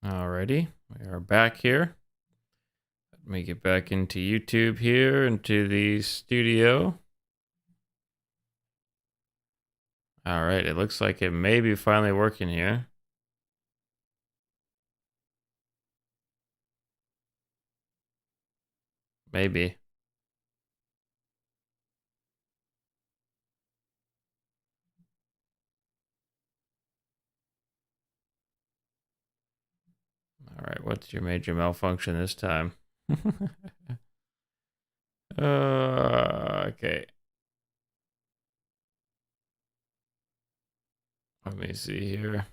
Alrighty, we are back here. Let me get back into YouTube here, into the studio. Alright, it looks like it may be finally working here. Maybe. Alright, what's your major malfunction this time? Okay. Let me see here.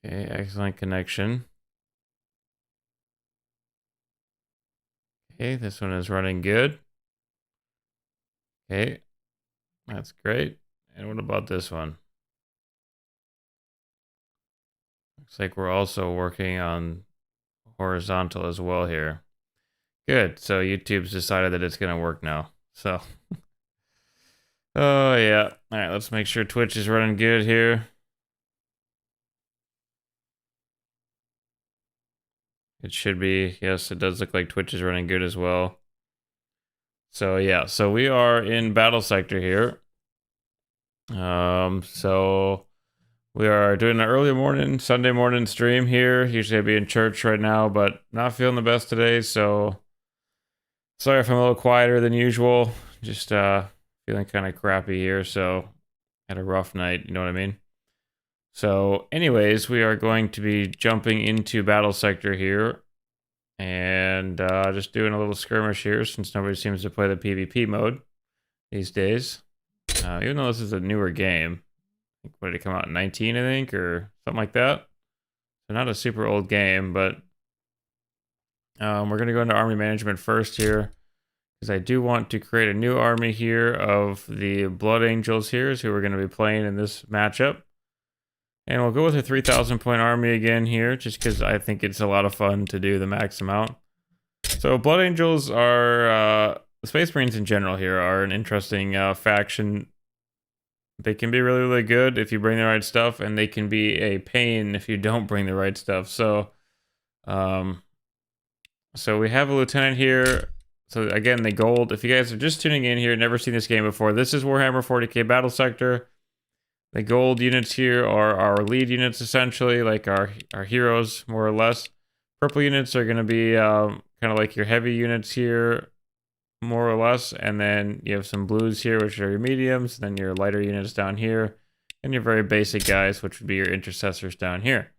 Okay, excellent connection. Okay, this one is running good. Okay, that's great. And what about this one? Looks like we're also working on horizontal as well here. Good. So YouTube's decided that it's gonna work now. So, oh yeah. All right. Let's make sure Twitch is running good here. It should be. Yes, it does look like Twitch is running good as well. So yeah. So we are in Battlesector here. So we are doing an early morning, Sunday morning stream here. Usually I'd be in church right now, but not feeling the best today. So sorry if I'm a little quieter than usual. Just feeling kind of crappy here. So had a rough night. You know what I mean? So anyways, we are going to be jumping into Battlesector here and just doing a little skirmish here since nobody seems to play the PvP mode these days. Even though this is a newer game. What did it come out in 19, I think, or something like that? So not a super old game, but we're going to go into army management first here because I do want to create a new army here of the Blood Angels here, who we're going to be playing in this matchup. And we'll go with a 3,000 point army again here, just because I think it's a lot of fun to do the max amount. So Blood Angels are, the Space Marines in general here are an interesting faction. They can be really, really good if you bring the right stuff, and they can be a pain if you don't bring the right stuff. So, so we have a lieutenant here. So again, the gold, if you guys are just tuning in here, never seen this game before, this is Warhammer 40k Battlesector. The gold units here are our lead units, essentially, like our heroes, more or less. Purple units are going to be kind of like your heavy units here, more or less. And then you have some blues here, which are your mediums. Then your lighter units down here. And your very basic guys, which would be your intercessors down here.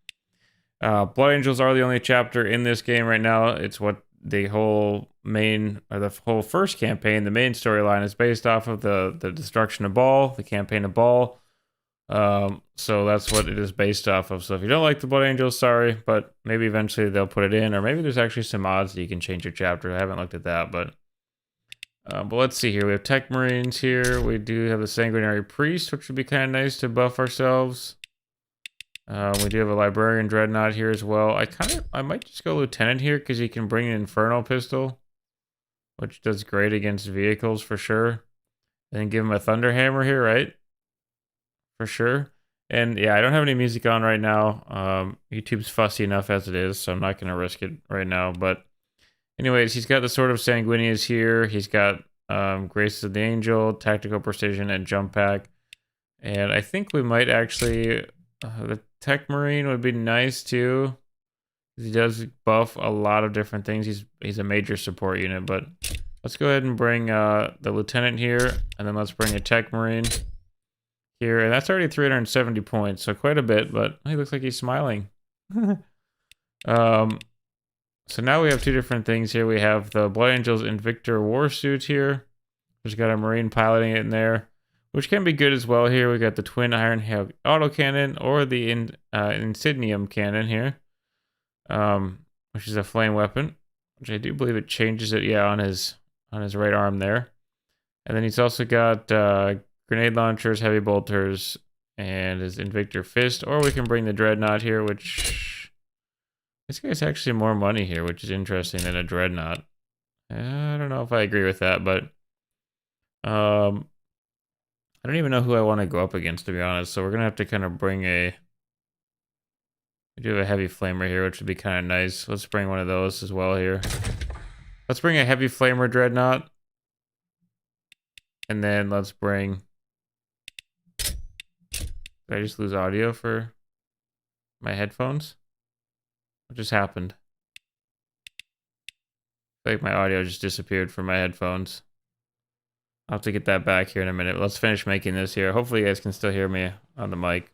Blood Angels are the only chapter in this game right now. It's what the whole main, or the whole first campaign, the main storyline is based off of the destruction of Baal, the campaign of Baal. So that's what it is based off of. So if you don't like the Blood Angels, sorry, but maybe eventually they'll put it in, or maybe there's actually some mods that you can change your chapter. I haven't looked at that, but let's see here. We have Tech Marines here. We do have the Sanguinary Priest, which would be kind of nice to buff ourselves. We do have a Librarian Dreadnought here as well. I might just go Lieutenant here because he can bring an Infernal Pistol, which does great against vehicles for sure. And then give him a Thunder Hammer here, right? For sure. And yeah, I don't have any music on right now. YouTube's fussy enough as it is, so I'm not going to risk it right now. But anyways, he's got the Sword of Sanguinius here. He's got Graces of the Angel, Tactical Precision, and Jump Pack. And I think we might actually... the Tech Marine would be nice too. He does buff a lot of different things. He's a major support unit, but let's go ahead and bring the Lieutenant here, and then let's bring a Tech Marine here, and that's already 370 points, so quite a bit, but he looks like he's smiling. So now we have two different things here. We have the Blood Angels Invictor Warsuit here. There's got a Marine piloting it in there, which can be good as well here. We got the Twin Iron Hail Autocannon or the Insignium Cannon here, which is a flame weapon, which I do believe it changes it, yeah, on his right arm there. And then he's also got grenade launchers, heavy bolters, and his Invictor Fist. Or we can bring the Dreadnought here, which... this guy's actually more money here, which is interesting than a Dreadnought. I don't know if I agree with that, but... I don't even know who I want to go up against, to be honest. So we're going to have to kind of bring a... We do have a heavy flamer here, which would be kind of nice. Let's bring one of those as well here. Let's bring a heavy flamer dreadnought. And then let's bring... Did I just lose audio for my headphones? What just happened? I feel like my audio just disappeared from my headphones. I'll have to get that back here in a minute. Let's finish making this here. Hopefully you guys can still hear me on the mic.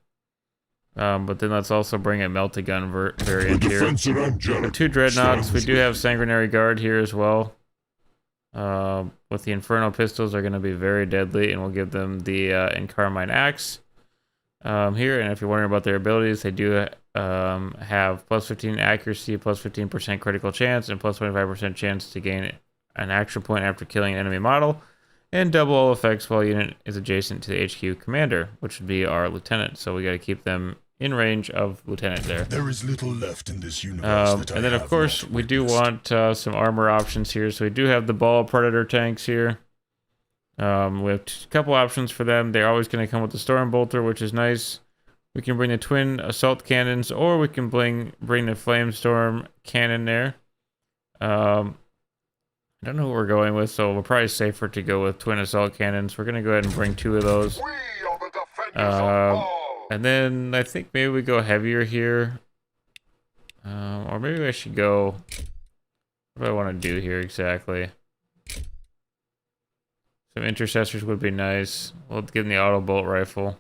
But then let's also bring a melted gun variant here. The 2 dreadnoughts. We do have Sanguinary Guard here as well. With the Inferno pistols are going to be very deadly, and we'll give them the Encarmine Axe here. And if you're wondering about their abilities, they do have plus 15 accuracy, plus 15% critical chance, and plus 25% chance to gain an action point after killing an enemy model, and double all effects while unit is adjacent to the HQ commander, which would be our lieutenant. So we got to keep them in range of lieutenant there. There is little left in this universe and then of course we do want some armor options here. So we do have the ball predator tanks here. We have a couple options for them. They're always going to come with the storm bolter, which is nice. We can bring the twin assault cannons, or we can bring the flame storm cannon there. I don't know what we're going with, so we're probably safer to go with twin assault cannons. We're going to go ahead and bring 2 of those. And then I think maybe we go heavier here. Or maybe I should go... What do I want to do here exactly? Some intercessors would be nice. We'll give them the auto bolt rifle.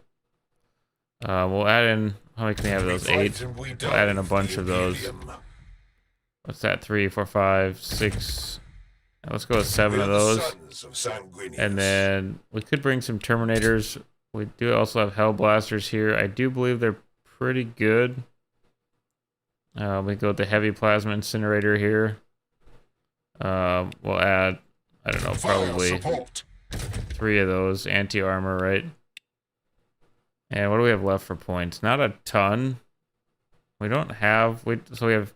We'll add in... How many can we have of those? 8. We'll add in a bunch of those. What's that? 3, 4, 5, 6... Let's go with 7 of those. And then we could bring some Terminators. We do also have Hellblasters here. I do believe they're pretty good. We go with the heavy plasma incinerator here. We'll add, I don't know, probably 3 of those. Anti-armor, right? And what do we have left for points? Not a ton. We don't have... So we have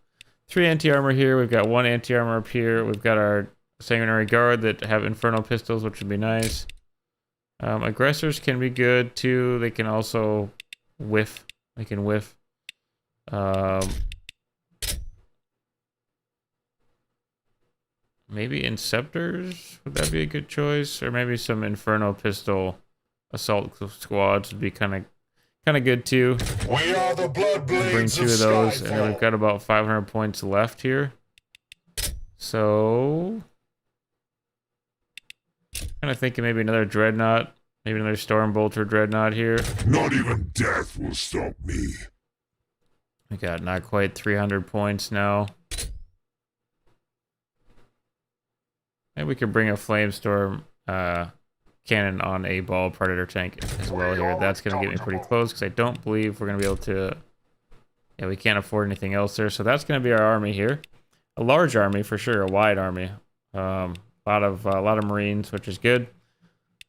3 anti-armor here. We've got 1 anti-armor up here. We've got our Sanguinary Guard that have Inferno pistols, which would be nice. Aggressors can be good too. They can also whiff. They can whiff. Maybe Inceptors? Would that be a good choice? Or maybe some Inferno pistol assault squads would be kind of good too. We are the Bloodblades. Bring 2 of those, and then we've got about 500 points left here. So... kind of thinking maybe another dreadnought, maybe another Stormbolter dreadnought here. Not even death will stop me. We got not quite 300 points now. And we could bring a Flamestorm cannon on a ball predator tank as well here. That's going to get me pretty close because I don't believe we're going to be able to... Yeah, we can't afford anything else there. So that's going to be our army here. A large army for sure, a wide army. A lot of Marines, which is good.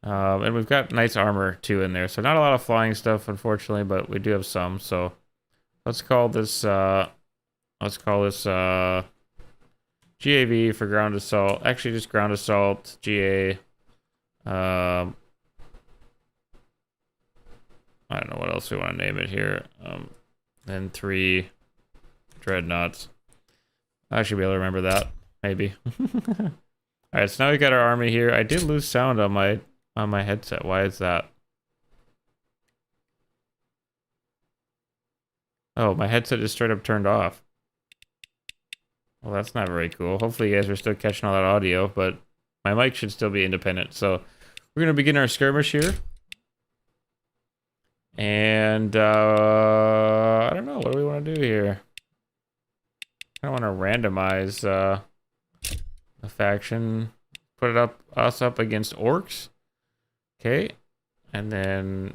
And we've got nice armor too in there. So not a lot of flying stuff, unfortunately, but we do have some. So let's call this GAV for ground assault. Actually, just ground assault, GA. I don't know what else we want to name it here. Then 3 dreadnoughts. I should be able to remember that, maybe. All right, so now we got our army here. I did lose sound on my headset. Why is that? Oh, my headset is straight up turned off. Well, that's not very cool. Hopefully you guys are still catching all that audio, but my mic should still be independent. So we're going to begin our skirmish here. And I don't know. What do we want to do here? I want to randomize the faction. Put us up against orcs. Okay. And then...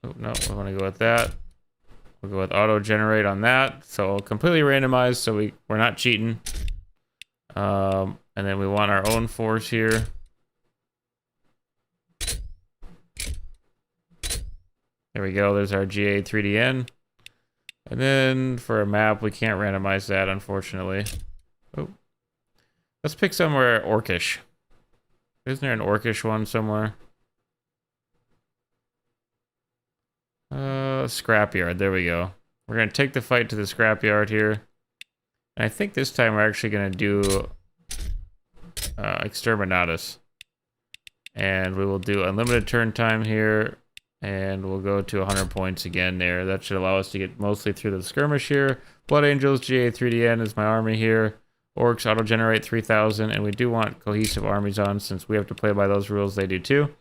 Oh, no. We want to go with that. We'll go with auto generate on that. So completely randomized, so we're not cheating. And then we want our own force here. There we go. There's our GA 3DN. And then for a map, we can't randomize that, unfortunately. Oh. Let's pick somewhere orcish. Isn't there an orcish one somewhere? Scrapyard. There we go. We're going to take the fight to the scrapyard here. And I think this time we're actually going to do Exterminatus. And we will do unlimited turn time here. And we'll go to 100 points again there. That should allow us to get mostly through the skirmish here. Blood Angels, GA3DN is my army here. Orcs auto-generate 3,000. And we do want cohesive armies on since we have to play by those rules. They do too.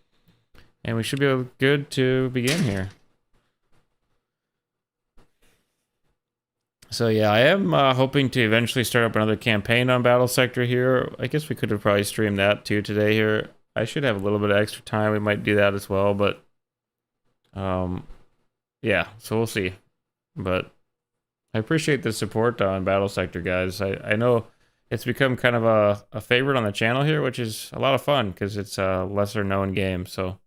And we should be good to begin here. So yeah, I am hoping to eventually start up another campaign on Battlesector here. I guess we could have probably streamed that too today here. I should have a little bit of extra time. We might do that as well, but yeah, so we'll see. But I appreciate the support on Battlesector, guys. I know it's become kind of a favorite on the channel here, which is a lot of fun because it's a lesser known game. So,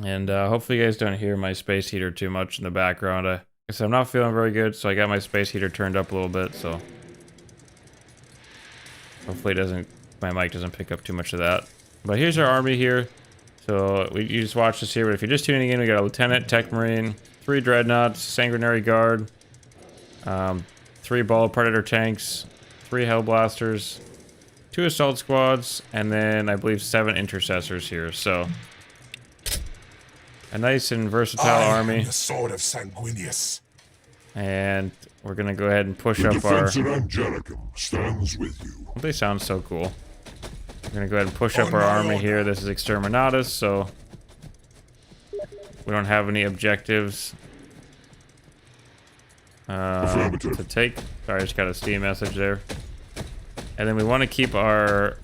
and hopefully you guys don't hear my space heater too much in the background. I guess I'm not feeling very good, so I got my space heater turned up a little bit. So hopefully my mic doesn't pick up too much of that. But here's our army here. So you just watch this here, but if you're just tuning in, we got a Lieutenant, Tech Marine, 3 Dreadnoughts, Sanguinary Guard, 3 Ball Predator tanks, 3 Hellblasters, 2 Assault Squads, and then I believe 7 Intercessors here. So a nice and versatile army. The sword of Sanguinius. And we're gonna go ahead and push up our... Angelicum stands with you. They sound so cool. We're gonna go ahead and push up our army here. This is Exterminatus, so we don't have any objectives to take. Sorry, I just got a Steam message there. And then we want to keep our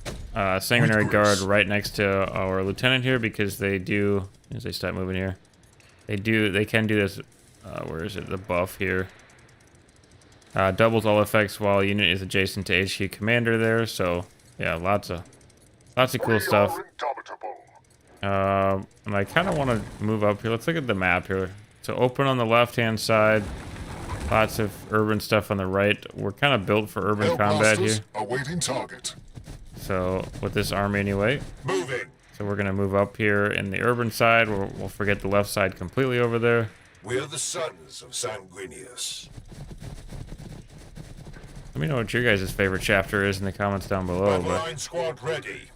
Sanguinary Guard right next to our Lieutenant here because they do, as they start moving here, they can do this. Where is it? The buff here. Doubles all effects while unit is adjacent to HQ commander there. So yeah, lots of cool stuff. And I kind of want to move up here. Let's look at the map here. So open on the left-hand side. Lots of urban stuff on the right. We're kind of built for urban combat here. Awaiting target. So with this army anyway. Moving. So we're gonna move up here in the urban side. We'll forget the left side completely over there. We are the sons of Sanguinius. Let me know what your guys' favorite chapter is in the comments down below. Line squad ready.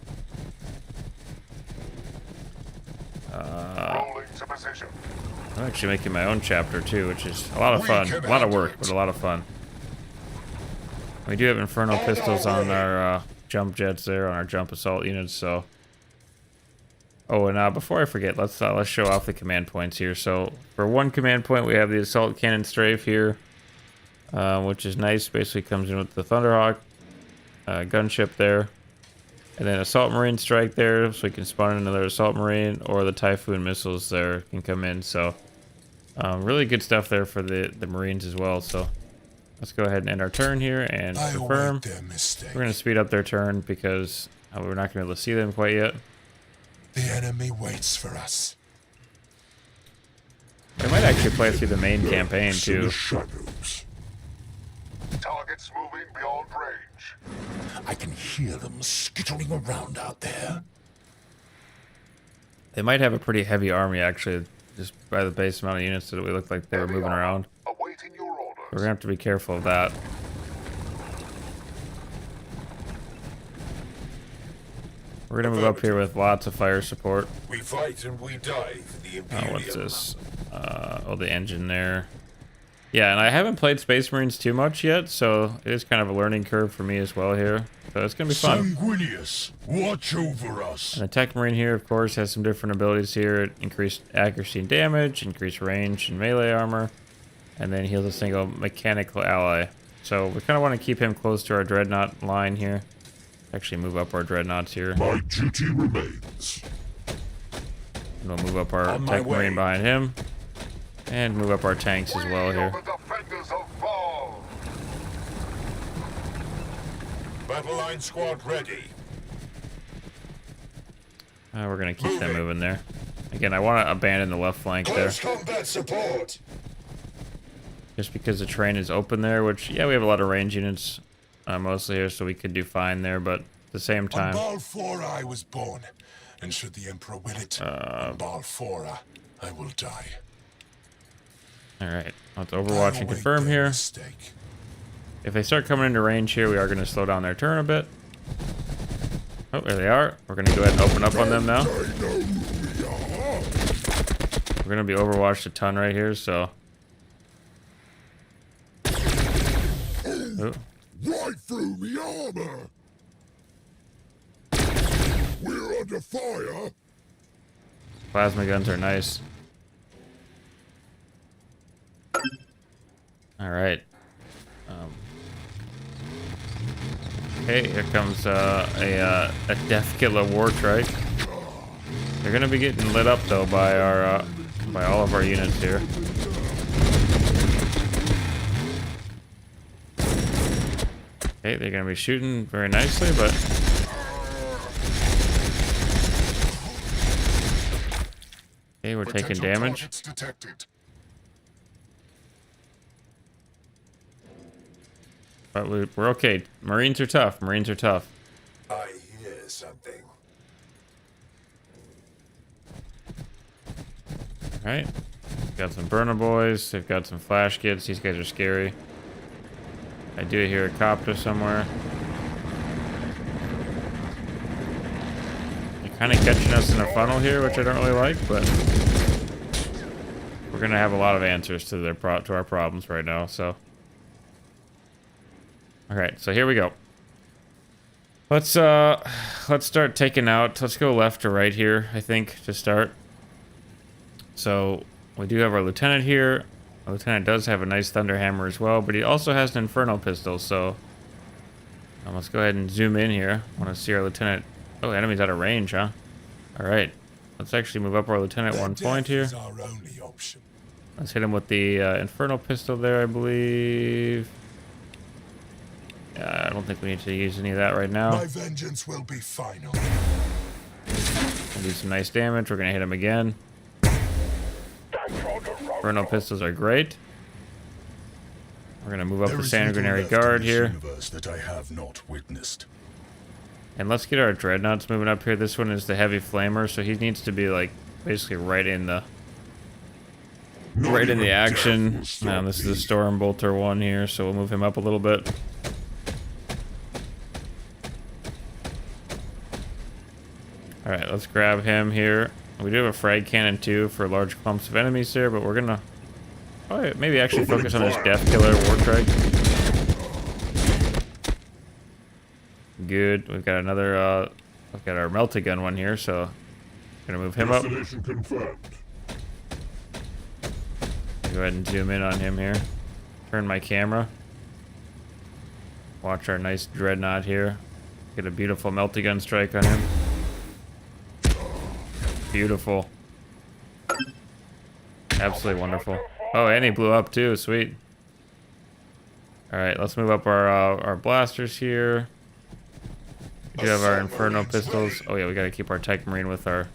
Rolling to position. I'm actually making my own chapter too, which is a lot of fun. A lot of work, but a lot of fun. We do have Infernal Pistols on our jump jets there, on our jump assault units, so... Oh, and before I forget, let's show off the command points here. So, for 1 command point, we have the Assault Cannon Strafe here, which is nice. Basically comes in with the Thunderhawk gunship there. And then Assault Marine Strike there, so we can spawn in another Assault Marine, or the Typhoon Missiles there can come in. So, really good stuff there for the Marines as well. So, let's go ahead and end our turn here and confirm. We're going to speed up their turn because we're not going to be able to see them quite yet. The enemy waits for us. They might actually play through the main campaign too. Shadows. Targets moving beyond range. I can hear them skittering around out there. They might have a pretty heavy army actually, just by the base amount of units that we looked like they were moving around. Awaiting your orders. We're gonna have to be careful of that. We're gonna move up here with lots of fire support. We fight and we die for the Imperial. What's this? Oh, the engine there. Yeah, and I haven't played Space Marines too much yet, so it is kind of a learning curve for me as well here. So it's gonna be fun. Sanguinius, watch over us. And the Tech Marine here, of course, has some different abilities here. Increased accuracy and damage, increased range and melee armor, and then heals a single mechanical ally. So we kind of want to keep him close to our Dreadnought line here. Actually move up our Dreadnoughts here. My duty remains. And we'll move up our Tech Marine behind him. And move up our tanks as well here. Battle line squad ready. We're gonna keep them moving there. Again, I want to abandon the left flank there. Combat support. Just because the terrain is open there, which, yeah, we have a lot of range units mostly here, so we could do fine there, but at the same time... On Ball 4 I was born, And should the Emperor will it, on Balfora, I will die. Alright, let's overwatch and confirm here. Mistake. If they start coming into range here, we are going to slow down their turn a bit. Oh, there they are. We're going to go ahead and open up on them now. We're going to be overwatched a ton right here, so... Oh. Right through me armor! We're under fire! Plasma guns are nice. Alright. Okay, here comes a Death Killer War Trike. They're gonna be getting lit up though by our by all of our units here. Okay, they're gonna be shooting very nicely, but okay, we're taking damage. But we're okay. Marines are tough. Marines are tough. I hear something. Alright. Got some burner boys. They've got some flash kits. These guys are scary. I do hear a copter somewhere. They're kind of catching us in a funnel here, which I don't really like, but we're gonna have a lot of answers to their to our problems right now, so. Alright, so here we go. Let's start taking out. Let's go left to right here, I think, to start. So we do have our lieutenant here. Our lieutenant does have a nice thunderhammer as well, but he also has an inferno pistol, so let's go ahead and zoom in here. I want to see our lieutenant. Oh, enemy's out of range, huh? Alright. Let's actually move up our lieutenant 1 point here. Let's hit him with the inferno pistol there, I believe. I don't think we need to use any of that right now. My vengeance will be final. We'll do some nice damage. We're gonna hit him again. Inferno pistols are great. We're gonna move up the Sanguinary Guard here. That I have not witnessed. And let's get our dreadnoughts moving up here. This one is the heavy flamer, so he needs to be like basically right in the action. This is the Storm Bolter one here, so we'll move him up a little bit. Alright, let's grab him here. We do have a frag cannon too for large clumps of enemies there, but we're gonna maybe actually focus on this Death Killer War Trike. Good. We've got another we've got our melted gun one here, so gonna move him up. Go ahead and zoom in on him here. Turn my camera. Watch our nice dreadnought here. Get a beautiful melted gun strike on him. Beautiful. Absolutely wonderful. Oh, and he blew up too. Sweet. Alright, let's move up our blasters here. We do have our Inferno pistols. Oh yeah, we gotta keep our Tech Marine with our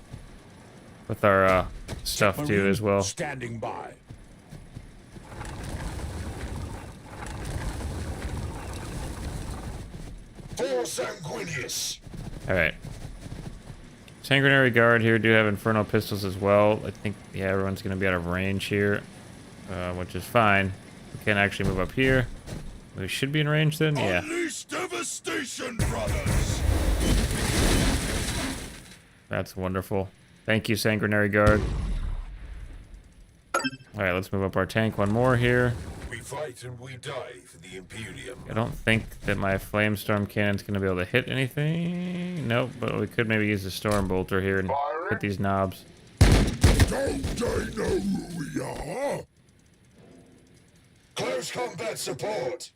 stuff too as well. Standing by. For Sanguinius. Alright. Sanguinary Guard here do have Inferno pistols as well. I think, yeah, everyone's going to be out of range here, which is fine. We can actually move up here. We should be in range then, yeah. Unleash devastation, brothers. That's wonderful. Thank you, Sanguinary Guard. Alright, let's move up our tank one more here. We fight and we die for the Imperium. I don't think that my Flamestorm Cannon's going to be able to hit anything. Nope, but we could maybe use the Storm Bolter here and hit these knobs. Don't they know who we are? Close combat support.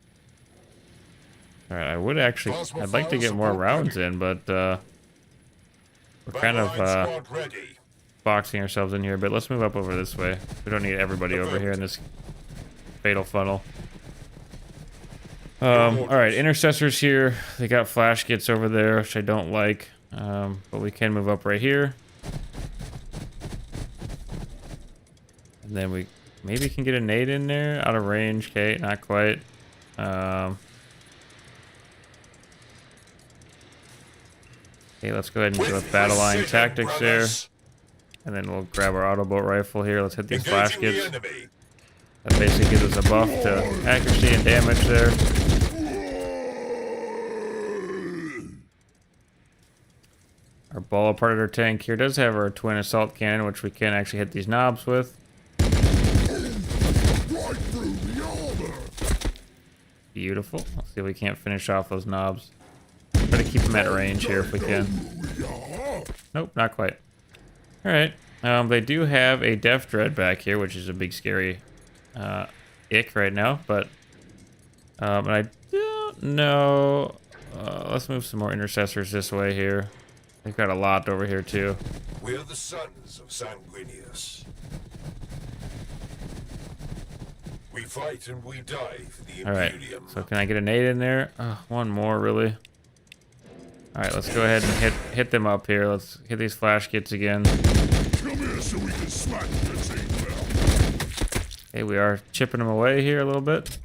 Alright, I would actually... I'd like to get more rounds in, but we're kind of boxing ourselves in here. But let's move up over this way. We don't need everybody over here in this fatal funnel. Alright, intercessors here. They got flash kits over there, which I don't like. But we can move up right here. And then we maybe can get a nade in there. Out of range, okay, not quite. Okay, let's go ahead and go with battle line tactics there. And then we'll grab our autoboat rifle here. Let's hit these flash kits. That basically gives us a buff to accuracy and damage there. Our ball of predator tank here does have our twin assault cannon, which we can actually hit these knobs with. Beautiful. Let's see if we can't finish off those knobs. Try to keep them at range here if we can. Nope, not quite. Alright. They do have a Death Dread back here, which is a big scary ick right now, but I don't know. Let's move some more intercessors this way here. They've got a lot over here too. We're the sons of Sanguinius. We fight and we die for the Alright, Imperium. so can I get a nade in there? One more, really. Alright, let's go ahead and hit them up here. Let's hit these flash kits again. Come here so we can smack the thing well. Okay, we are chipping them away here a little bit.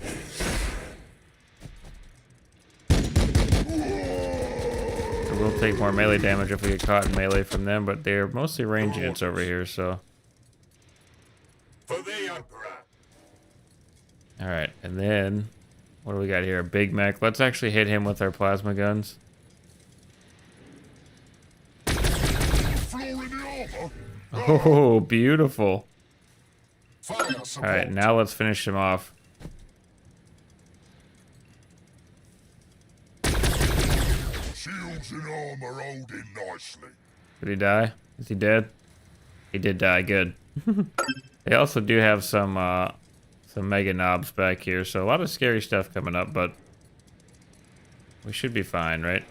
We will take more melee damage if we get caught in melee from them, but they're mostly range units over here, so. For the Emperor. Alright, and then, what do we got here? A big mech. Let's actually hit him with our plasma guns. Oh, beautiful. Alright, now let's finish him off. Shields and armor holding nicely. Did he die? Is he dead? He did die, good. They also do have some mega knobs back here, so a lot of scary stuff coming up, but we should be fine, right?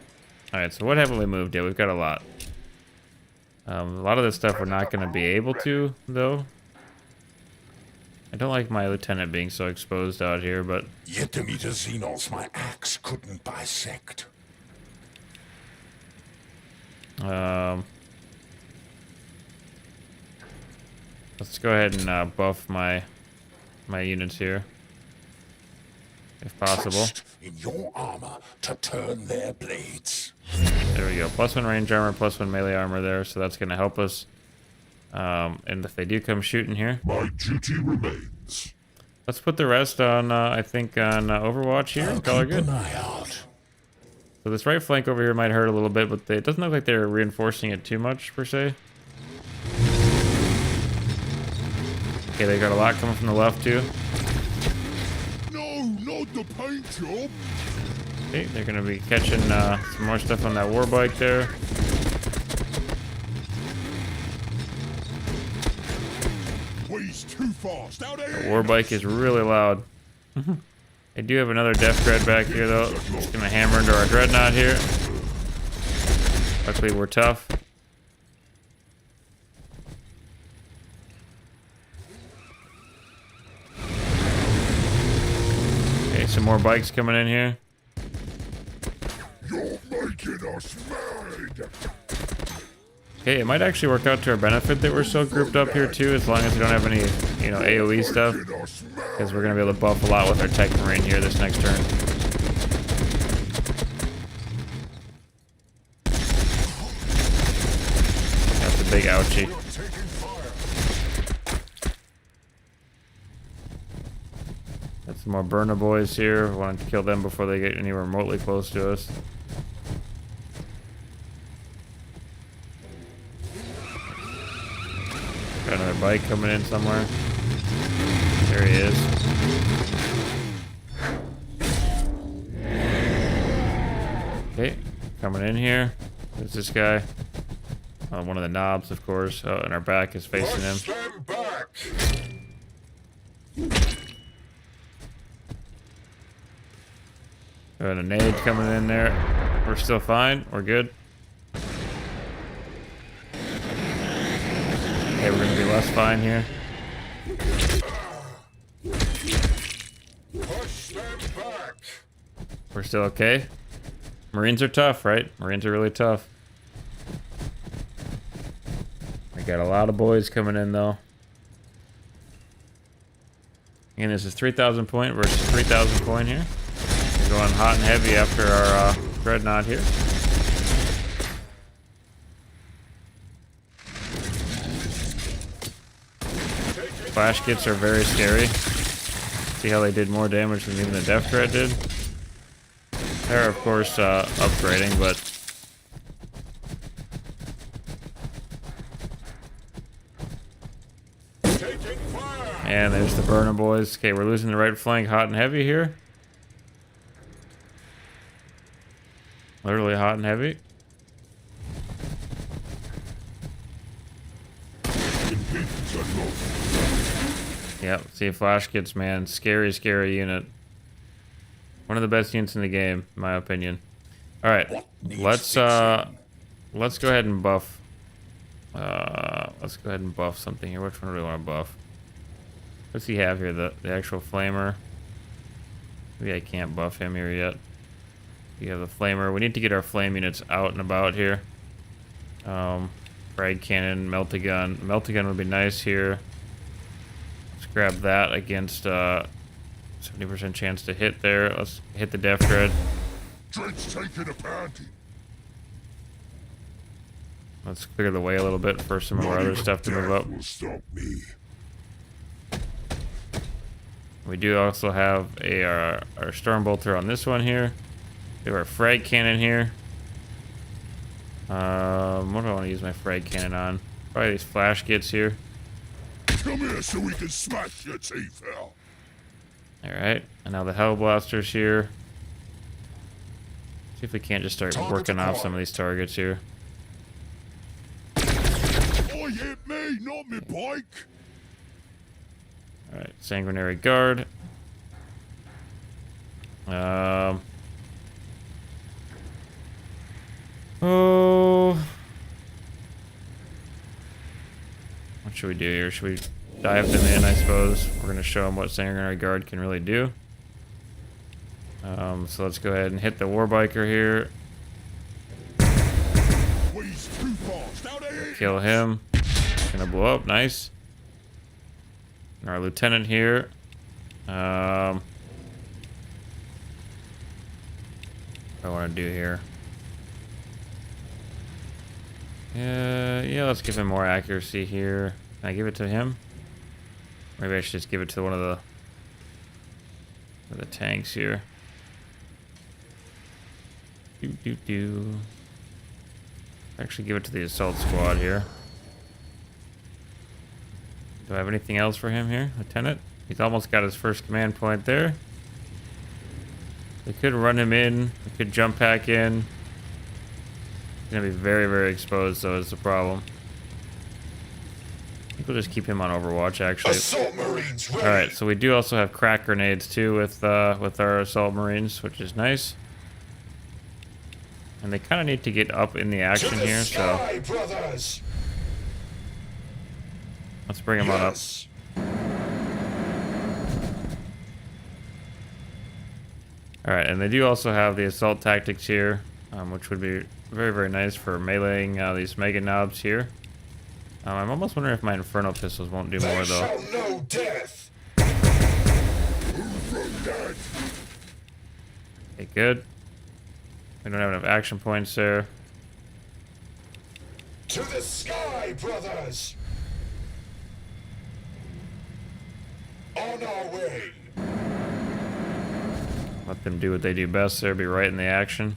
Alright, so what haven't we moved yet? We've got a lot. A lot of this stuff we're not going to be able to, though. I don't like my lieutenant being so exposed out here, but... Yet the meter Xenos my axe couldn't bisect. Let's go ahead and buff my units here, if possible. Trust in your armor to turn their blades. There we go. +1 range armor, +1 melee armor there, so that's going to help us. And if they do come shooting here, My duty remains. let's put the rest on, I think, on Overwatch here. I'll Call her keep good. an eye out. So this right flank over here might hurt a little bit, but it doesn't look like they're reinforcing it too much, per se. Okay, they got a lot coming from the left, too. No, not the paint job. Okay, they're going to be catching some more stuff on that war bike there. He's too fast. Out of The war bike is really loud. They do have another Death Dread back here, though. It's going to hammer into our Dreadnought here. Luckily, we're tough. Okay, some more bikes coming in here. You're making us mad. Okay, it might actually work out to our benefit that we're so grouped up here, too, as long as we don't have any, you know, AoE stuff. Because we're going to be able to buff a lot with our Tech Marine here this next turn. That's a big ouchie. Got some more burner boys here. We want to kill them before they get anywhere remotely close to us. Got another bike coming in somewhere. There he is. Okay, coming in here. There's this guy. One of the knobs, of course. Oh, and our back is facing him. Got a nade coming in there. We're still fine. We're good. Okay, we're gonna be less fine here. Push them back. We're still okay. Marines are tough, right? Marines are really tough. We got a lot of boys coming in, though. Again, this is 3,000 point versus 3,000 point here. We're going hot and heavy after our Dreadnought here. Flash kits are very scary. See how they did more damage than even the Death Threat did? They're, of course, upgrading, but... And there's the burner boys. Okay, we're losing the right flank hot and heavy here. Literally hot and heavy. Yep, see flash kits, man. Scary, scary unit. One of the best units in the game, in my opinion. Alright, let's go ahead and buff. Let's go ahead and buff something here. Which one do we want to buff? What's he have here? The actual flamer. Maybe I can't buff him here yet. We have the flamer. We need to get our flame units out and about here. Frag cannon, melt-a-gun. Melt-a-gun would be nice here. Let's grab that against 70% chance to hit there. Let's hit the Death Thread. Drake's taking a panty. Let's clear the way a little bit for some of our other stuff to move up. Will stop me. We do also have our Stormbolter on this one here. We have our frag cannon here. What do I want to use my frag cannon on? Probably these flash kits here. Come here so we can smash your teeth out. Alright, and now the Hell Blasters here. See if we can't just start working off some of these targets here. Oh, hit me, not me bike. Alright, Sanguinary Guard. Oh. What should we do here? Should we dive them in, I suppose? We're going to show them what Sanguinary Guard can really do. So let's go ahead and hit the Warbiker here. Kill him. Gonna blow up, nice. And our lieutenant here. What do I want to do here? Yeah, let's give him more accuracy here. Can I give it to him? Maybe I should just give it to one of the tanks here. Actually give it to the assault squad here. Do I have anything else for him here? Lieutenant? He's almost got his first command point there. We could run him in. We could jump pack in. He's gonna be very, very exposed, though, is the problem. I think we'll just keep him on Overwatch, actually. Alright, so we do also have crack grenades, too, with our Assault Marines, which is nice. And they kind of need to get up in the action here, so... Let's bring them on up. Alright, and they do also have the assault tactics here, which would be very, very nice for meleeing these mega knobs here. I'm almost wondering if my Inferno pistols won't do more, though. Okay, good. We don't have enough action points there. To the sky, brothers! On our way! Let them do what they do best there, be right in the action.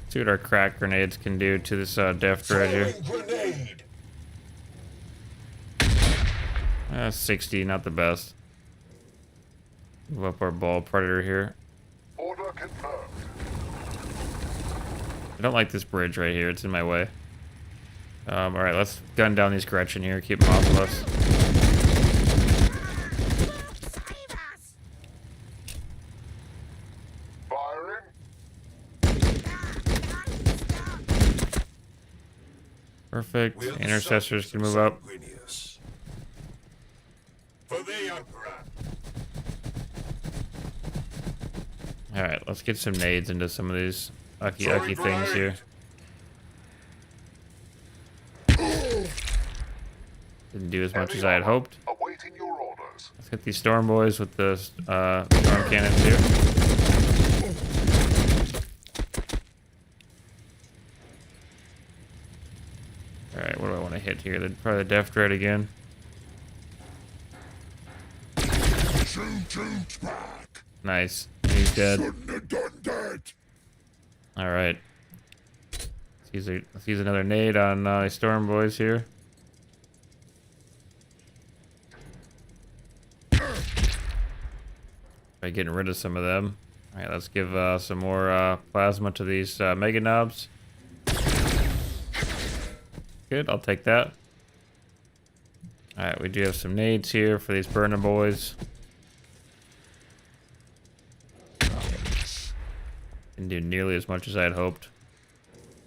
See what our crack grenades can do to this Death Thread here. 60, not the best. Move up our ball predator here. Order confirmed. I don't like this bridge right here, it's in my way. Alright, let's gun down these Gretchen here, keep them off of us. Perfect. Intercessors can move up. Alright, let's get some nades into some of these ucky things here. Didn't do as much as I had hoped. Let's hit these storm boys with the storm cannons here. Alright, what do I want to hit here? Probably the Death Thread again. troops back. Nice. He's dead. Shouldn't have done that. All right. Let's use another nade on these storm boys here. By getting rid of some of them. All right, let's give some more plasma to these mega knobs. Good, I'll take that. All right, we do have some nades here for these burner boys. Didn't do nearly as much as I had hoped.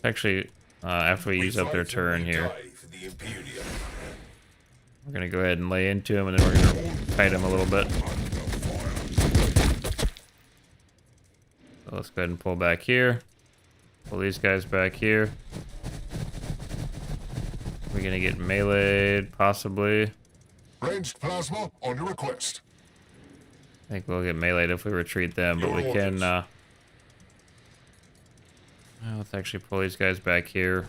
Actually, after we use up their turn here, we're gonna go ahead and lay into him, and then we're gonna fight him a little bit. So let's go ahead and pull back here. Pull these guys back here. We're gonna get meleeed, possibly. Ranged plasma on your request. I think we'll get meleeed if we retreat them, but we can. Let's actually pull these guys back here.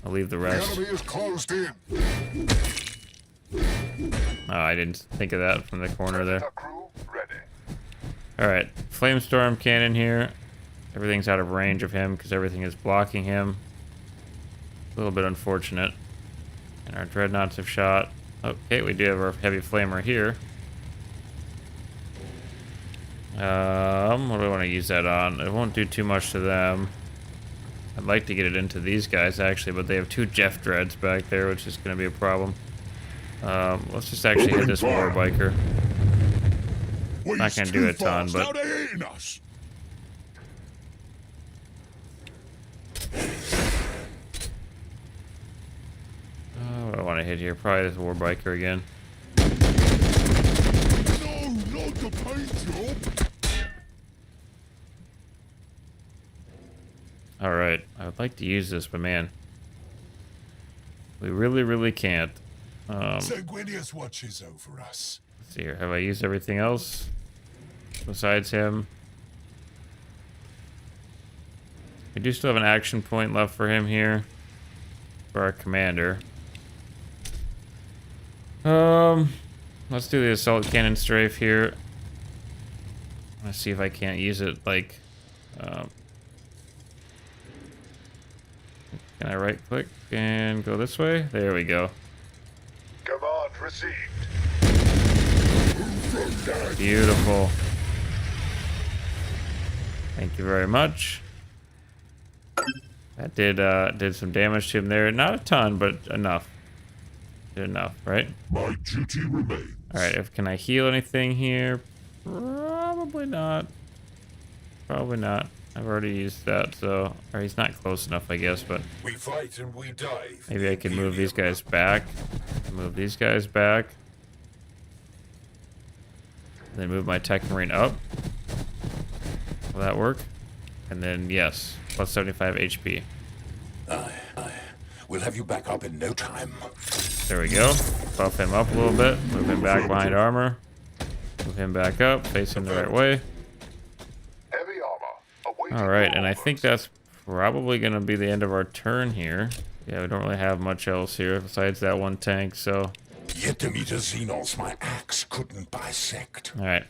I'll leave the rest. The enemy is closed in. Oh, I didn't think of that from the corner there. Crew ready. Alright, Flamestorm Cannon here. Everything's out of range of him because everything is blocking him. A little bit unfortunate. And our Dreadnoughts have shot. Okay, we do have our Heavy Flamer here. What do I want to use that on? It won't do too much to them. I'd like to get it into these guys actually, but they have 2 Jeff Dreads back there, which is going to be a problem. Let's just actually hit this War Biker. Not going to do a ton, but... what do I want to hit here? Probably this War Biker again. No, not the paint job. Alright, I would like to use this, but man, we really can't. Sanguinius watches over us. Let's see here. Have I used everything else besides him? We do still have an action point left for him here, for our commander. Let's do the assault cannon strafe here. Let's see if I can't use it like. Can I right click and go this way? There we go. Command received. Beautiful. Thank you very much. That did some damage to him there. Not a ton, but enough. Did enough, right? My duty remains. All right. Can I heal anything here? Probably not. Probably not. I've already used that, so... Or he's not close enough, I guess, but... We fight and we die. Maybe I can move these guys back. Move these guys back. Then move my Tech Marine up. Will that work? And then, yes. Plus 75 HP. We'll have you back up in no time. There we go. Buff him up a little bit. Move him back behind armor. Move him back up. Face him the right way. Alright, and I think that's probably going to be the end of our turn here. Yeah, we don't really have much else here besides that one tank, so... Yet to meet a Xenos my axe couldn't bisect. Alright.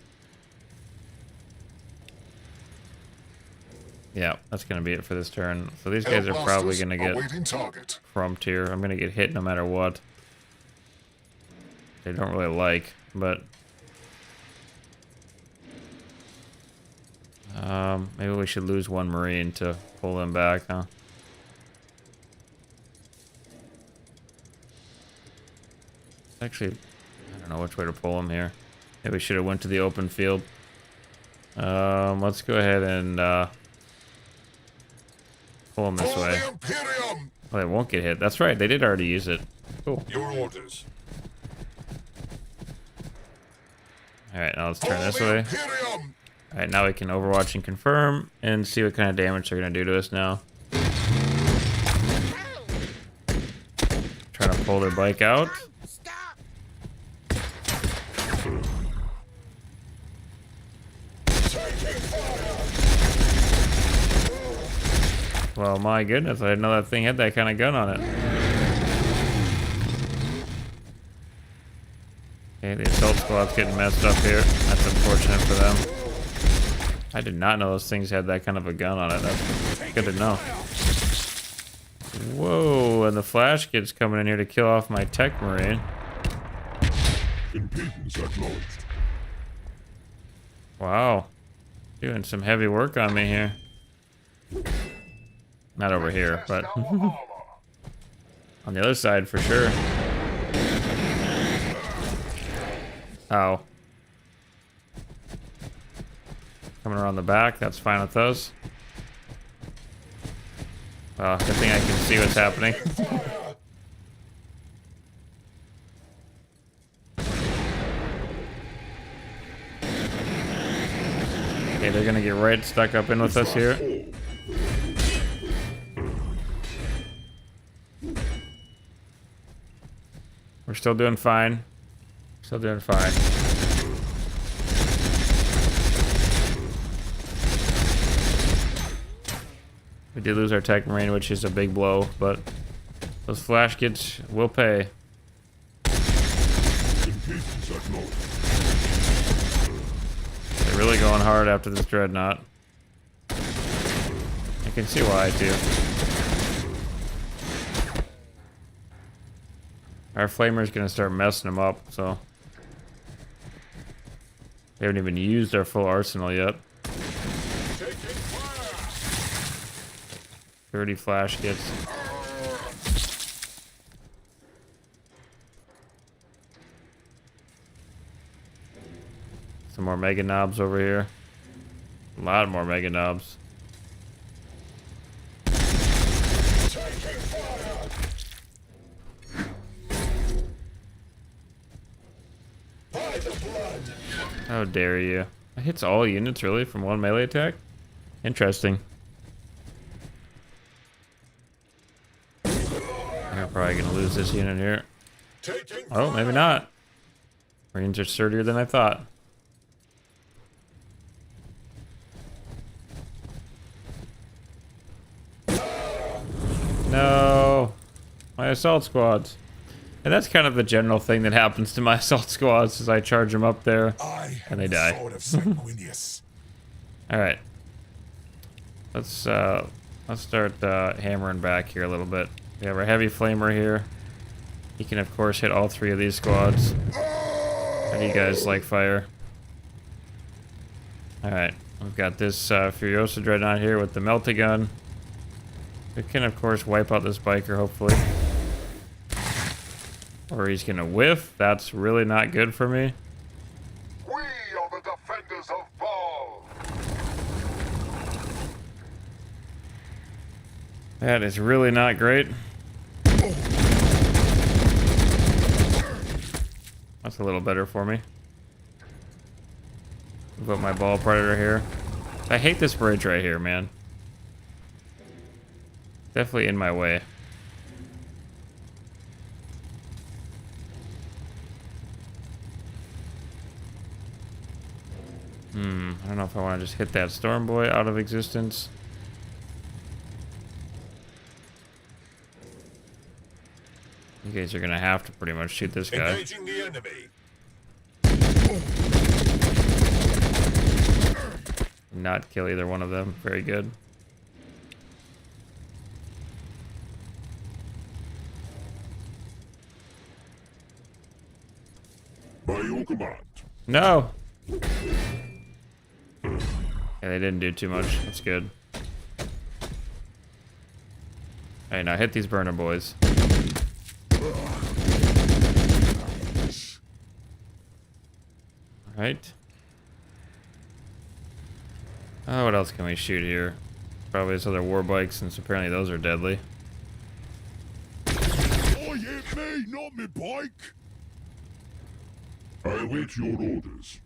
Yeah, that's going to be it for this turn. So these guys are probably going to get crumped here. I'm going to get hit no matter what. They don't really like, but... maybe we should lose one Marine to pull them back, huh? Actually, I don't know which way to pull them here. Maybe we should have went to the open field. Let's go ahead and pull them this way. Oh, they won't get hit. That's right. They did already use it. Cool. Your orders. All right, now let's turn this way. Alright, now we can Overwatch and confirm and see what kind of damage they're going to do to us now. Trying to pull their bike out. Well, my goodness, I didn't know that thing had that kind of gun on it. Okay, the assault squad's getting messed up here. That's unfortunate for them. I did not know those things had that kind of a gun on it. That's good to know. Whoa, and the flash kid's coming in here to kill off my tech marine. Impedance acknowledged. Wow. Doing some heavy work on me here. Not over here, but on the other side for sure. Oh. Coming around the back, that's fine with us. Well, good thing I can see what's happening. Okay, they're gonna get right stuck up in with us here. We're still doing fine. Still doing fine. We did lose our tech marine, which is a big blow, but those flash kits will pay. They're really going hard after this dreadnought. I can see why too. Our flamer's gonna start messing them up, so they haven't even used our full arsenal yet. 30 flash kits. Some more mega knobs over here. A lot more mega knobs. How dare you? It hits all units really from one melee attack? Interesting. We're probably gonna lose this unit here. Oh, maybe not. Marines are sturdier than I thought. No, my assault squads. And that's kind of the general thing that happens to my assault squads, is I charge them up there and they die. All right, let's start hammering back here a little bit. We have our heavy flamer here. He can of course hit all three of these squads. How do you guys like fire? All right, we've got this Furiosa dreadnought here with the melta gun. We can of course wipe out this biker hopefully. Or he's gonna whiff. That's really not good for me. We are the defenders of Baal. That is really not great. That's a little better for me. Put my ball predator here. I hate this bridge right here, man. Definitely in my way. I don't know if I want to just hit that storm boy out of existence. You guys are gonna have to pretty much shoot this guy. Engaging the enemy. Not kill either one of them. Very good. By your command. No! Yeah, they didn't do too much. That's good. Alright, now hit these burner boys. Alright. Oh, what else can we shoot here? Probably these other war bikes, since apparently those are deadly. Oh, yeah, me, not me bike. I await your orders.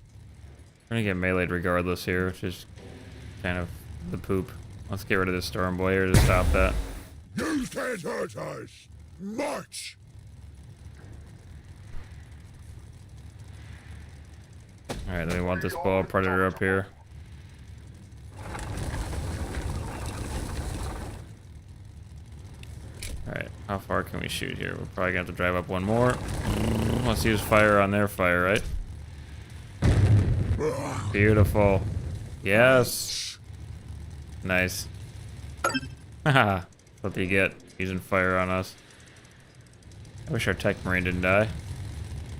We're gonna get meleeed regardless here, which is kind of the poop. Let's get rid of this storm boy here to stop that. You can't hurt us. March. Alright, then we want this ball predator up here. Alright, how far can we shoot here? We're probably gonna have to drive up one more. Let's use fire on their fire, right? Beautiful. Yes. Nice. Haha. What do you get using fire on us? I wish our tech marine didn't die.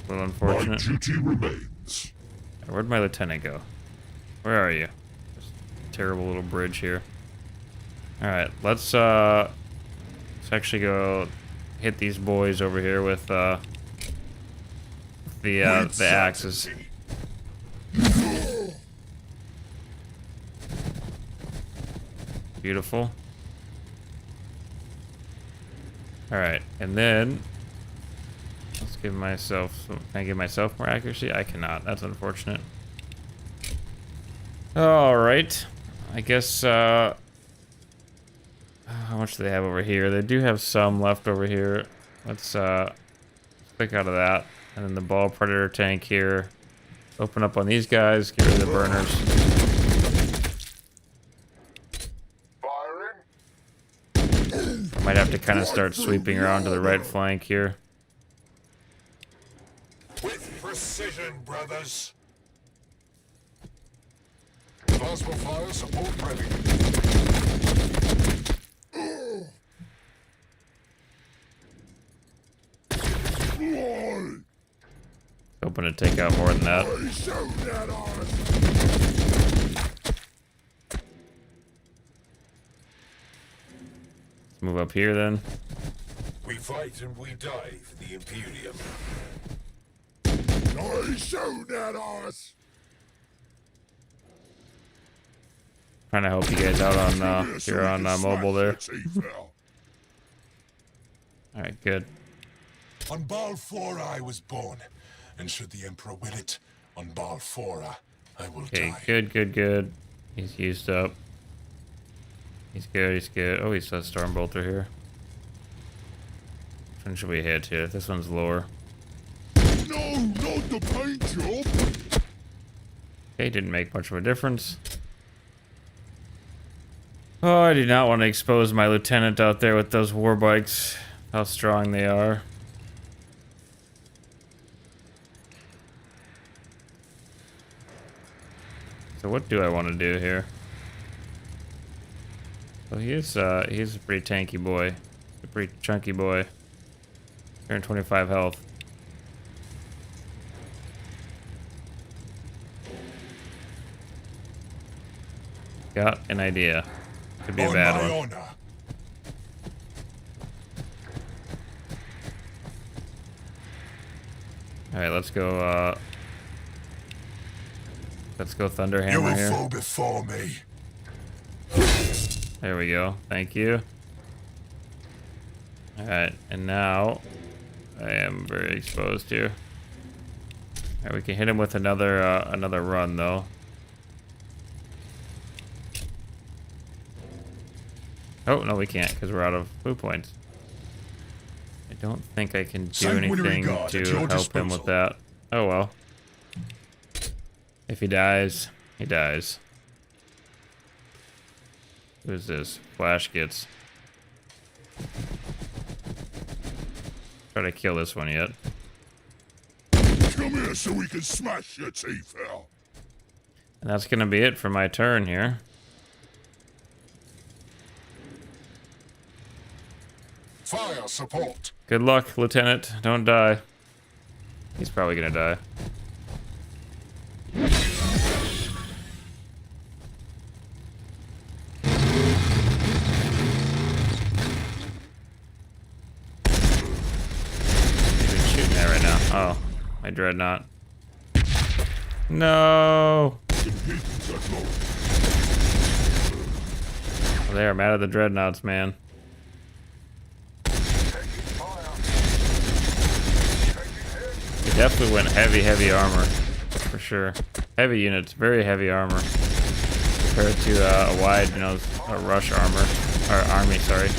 A little unfortunate. My duty remains. Where'd my lieutenant go? Where are you? This terrible little bridge here. Alright, let's actually go hit these boys over here with the axes. Beautiful. Alright, and then let's give myself can I give myself more accuracy? I cannot. That's unfortunate. Alright. I guess how much do they have over here? They do have some left over here. Let's click out of that. And then the ball predator tank here. Open up on these guys, get rid of the burners. Might have to kind of start sweeping around to the right flank here. With precision, brothers. Plasma fire support ready. Hoping to take out more than that. Let's move up here then. We fight and we die for the Imperium. Trying to help you guys out on here on mobile there. Alright, good. On Balfora I was born, and should the Emperor will it, on Balfora I will die. Okay, good. He's used up. He's good. Oh, he's a Stormbolter here. Which one should we hit here? This one's lower. No, not the paint job! Okay, didn't make much of a difference. Oh, I do not want to expose my lieutenant out there with those war bikes. How strong they are. So what do I want to do here? Well, he's a pretty tanky boy. A pretty chunky boy. 125 health. Got an idea. Could be a bad one. Alright, let's go Thunderhammer You will here. fall before me. There we go. Thank you. Alright, and now I am very exposed here. Alright, we can hit him with another run though. Oh, no, we can't because we're out of food points. I don't think I can do anything to help him with that. Oh well. If he dies, he dies. Who's this? Flash gets. Try to kill this one yet. Come here so we can smash your teeth out. And that's gonna be it for my turn here. Fire support. Good luck, Lieutenant. Don't die. He's probably gonna die. He's shooting that right now. Oh, my dreadnought. No. Oh, they are mad at the dreadnoughts, man. Definitely went heavy armor, for sure. Heavy units, very heavy armor. Compared to a wide, a rush armor, or army, sorry.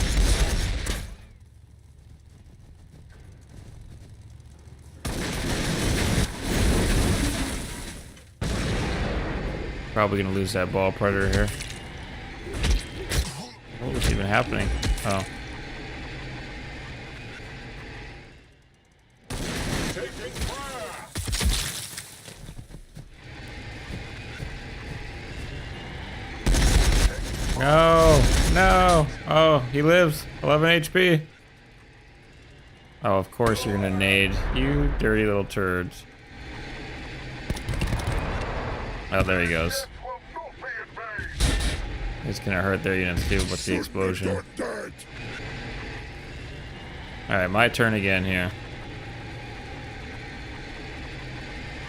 Probably gonna lose that ball predator here. What was even happening? Oh. No, no. Oh, he lives. 11 HP. Oh, of course you're gonna nade. You dirty little turds. Oh, there he goes. It's gonna hurt their units too with the explosion. Alright, my turn again here.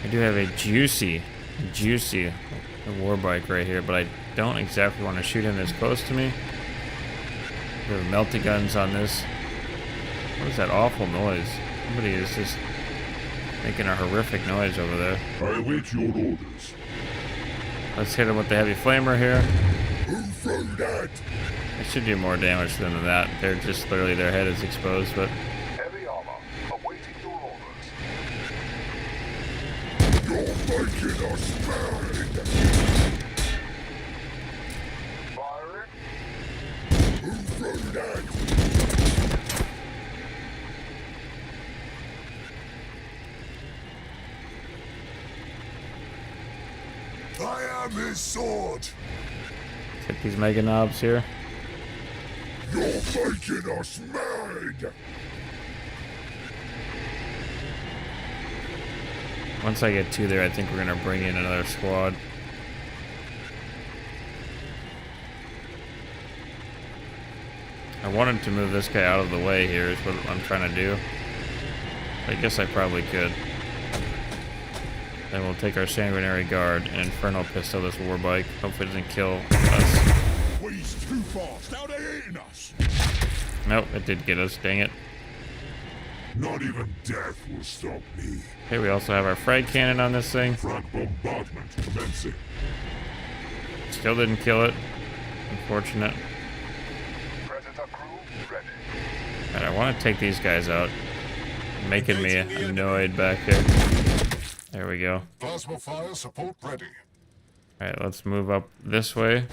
I do have a juicy war bike right here, but I don't exactly want to shoot him this close to me. We have melty guns on this. What is that awful noise? Somebody is just making a horrific noise over there. I await your orders. Let's hit him with the heavy flamer here. Who threw that? I should do more damage to them than that. They're just literally, their head is exposed, but... Heavy armor, awaiting your orders. You're making us mad. Firing. Who threw that? I am his sword. Get these mega knobs here. You're making us mad. Once I get two there, I think we're gonna bring in another squad. I wanted to move this guy out of the way here is what I'm trying to do. I guess I probably could. Then we'll take our Sanguinary Guard and Infernal Pistol this war bike. Hopefully it doesn't kill us. He's too fast. Now they're eating us. Nope, it did get us, dang it. Not even death will stop me. Okay, we also have our frag cannon on this thing. Frag bombardment commencing. Still didn't kill it. Unfortunate. Predator crew ready. Alright, I want to take these guys out. Making me annoyed back here. There we go. Plasma fire support ready. Alright, let's move up this way.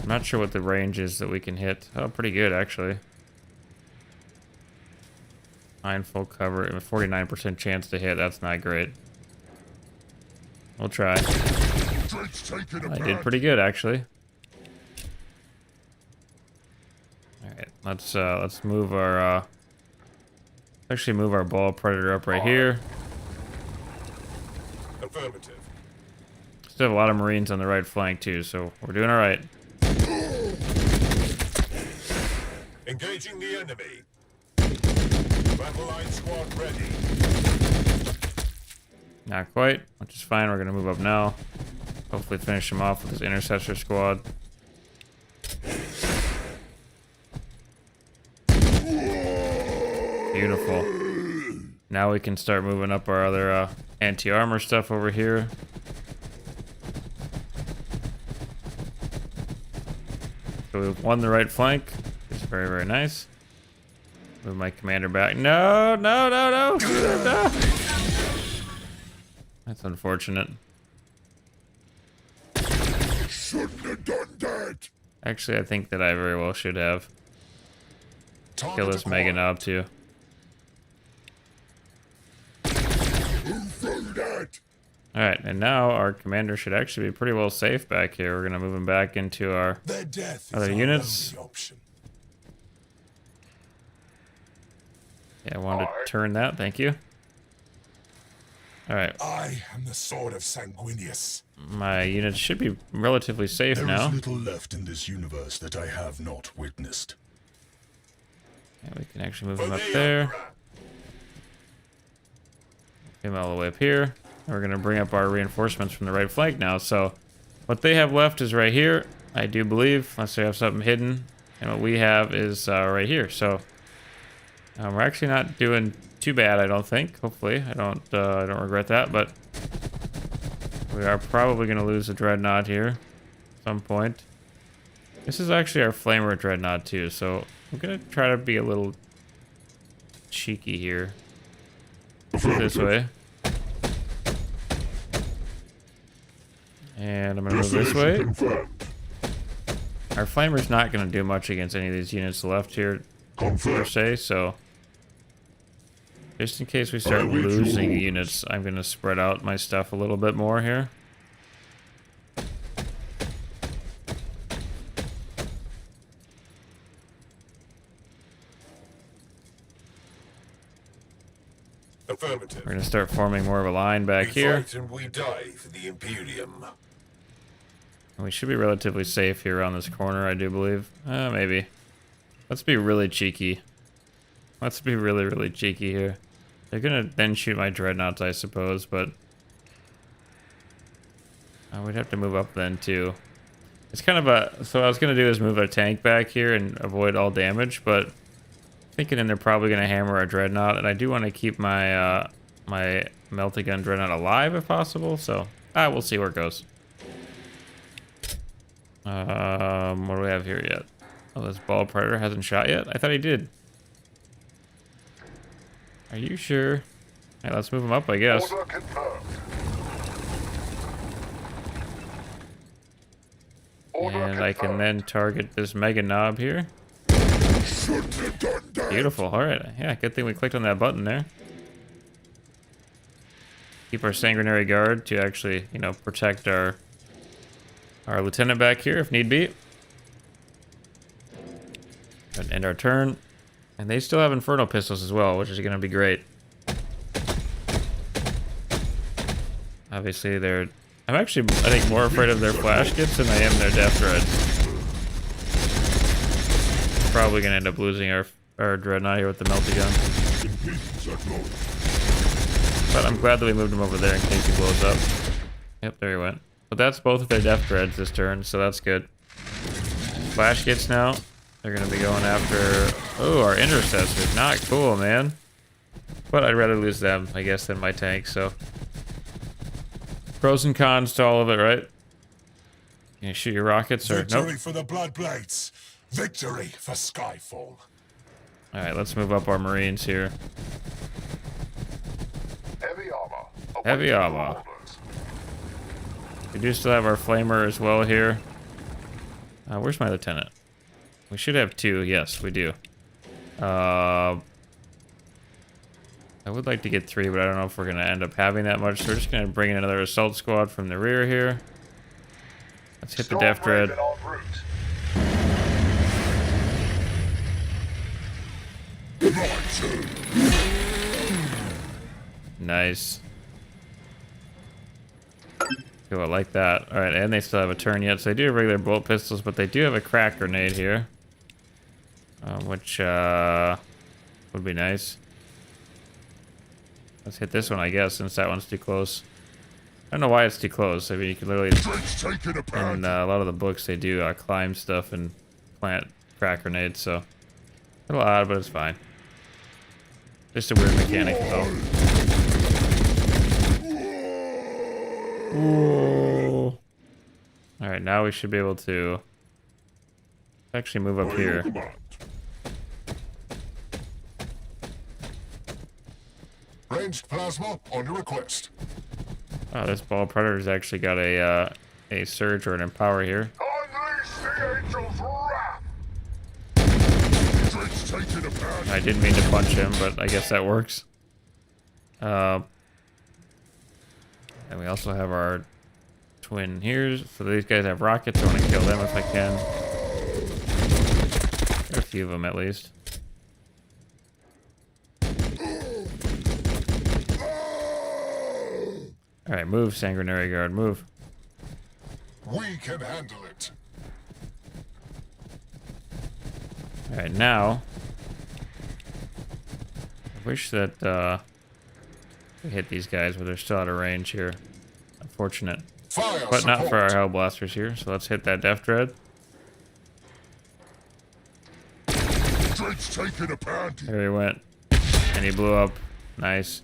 I'm not sure what the range is that we can hit. Oh, pretty good, actually. 9 full cover and a 49% chance to hit. That's not great. We'll try. I did pretty good, actually. Alright, let's move our actually move our ball predator up right here. Affirmative. Still have a lot of Marines on the right flank too, so we're doing alright. Engaging the enemy. Battle line squad ready. Not quite, which is fine. We're gonna move up now. Hopefully finish him off with this intercessor squad. Beautiful. Now we can start moving up our other anti-armor stuff over here. So we've won the right flank. It's very, very nice. Move my commander back. No, no, no, no, no. That's unfortunate. Shouldn't have done that. Actually, I think that I very well should have. Kill this Mega Knob too. Alright, and now our commander should actually be pretty well safe back here. We're gonna move him back into our other units. Yeah, I wanted to turn that, thank you. Alright. I am the sword of Sanguinius. My units should be relatively safe now. There is little left in this universe that I have not witnessed. Yeah, we can actually move him up there. Get him all the way up here. We're gonna bring up our reinforcements from the right flank now. So what they have left is right here, I do believe, unless they have something hidden. And what we have is right here. So we're actually not doing too bad, I don't think. Hopefully, I don't regret that. But we are probably gonna lose a dreadnought here at some point. This is actually our flamer dreadnought too. So I'm gonna try to be a little cheeky here. This way. And I'm gonna move this way. Our flamer's not gonna do much against any of these units left here, per se, so just in case we start losing units, I'm gonna spread out my stuff a little bit more here. Affirmative. We're gonna start forming more of a line back We here. fight and we die for the Imperium. And we should be relatively safe here around this corner, I do believe. Maybe. Let's be really cheeky. Let's be really, really cheeky here. They're gonna then shoot my dreadnoughts, I suppose, but we'd have to move up then too. It's kind of a, so what I was gonna do is move a tank back here and avoid all damage, but thinking then they're probably gonna hammer our dreadnought, and I do want to keep my my melt-a-gun dreadnought alive if possible. So we'll see where it goes. What do we have here yet? Oh, this ball predator hasn't shot yet. I thought he did. Are you sure? Hey, let's move him up, I guess. Order confirmed. And I can then target this mega knob here. Beautiful. All right. Yeah, good thing we clicked on that button there. Keep our sanguinary guard to actually, you know, protect our lieutenant back here if need be. And end our turn. And they still have inferno pistols as well, which is going to be great. Obviously, I'm actually, I think, more afraid of their flash kits than I am their death dreads. Probably going to end up losing our dreadnought here with the melt-a-gun. But I'm glad that we moved him over there in case he blows up. Yep, there he went. But that's both of their death dreads this turn, so that's good. Flash kits now. They're going to be going after... Oh, our intercessors. Not cool, man. But I'd rather lose them, I guess, than my tank, so... Pros and cons to all of it, right? Can you shoot your rockets or... Victory Nope. for the Bloodblades. Victory for Skyfall. Alright, let's move up our Marines here. Heavy armor. Heavy armor. We do still have our flamer as well here. Where's my lieutenant? We should have two. Yes, we do. I would like to get three, but I don't know if we're going to end up having that much. So we're just going to bring in another assault squad from the rear here. Let's hit the Death Dread. Nice. Cool, I like that. Alright, and they still have a turn yet. So they do have regular bolt pistols, but they do have a crack grenade here. Which would be nice. Let's hit this one, I guess, since that one's too close. I don't know why it's too close. I mean, you can literally... In a lot of the books, they do climb stuff and plant crack grenades, so... A little odd, but it's fine. Just a weird mechanic, though. Ooh. Alright, now we should be able to... actually move up here. Ranged plasma on your request. Oh, this ball predator's actually got a surge or an empower here. Unleash the angel's wrath. I didn't mean to punch him, but I guess that works. And we also have our twin here. So these guys have rockets. I want to kill them if I can. There are a few of them at least. Alright, move, Sanguinary Guard, move. We can handle it. Alright, now... I wish that, we hit these guys, but they're still out of range here. Unfortunate. Fire But support. not for our Hellblasters here, so let's hit that Death Dread. Drake's taking a pound. There he went. And he blew up. Nice.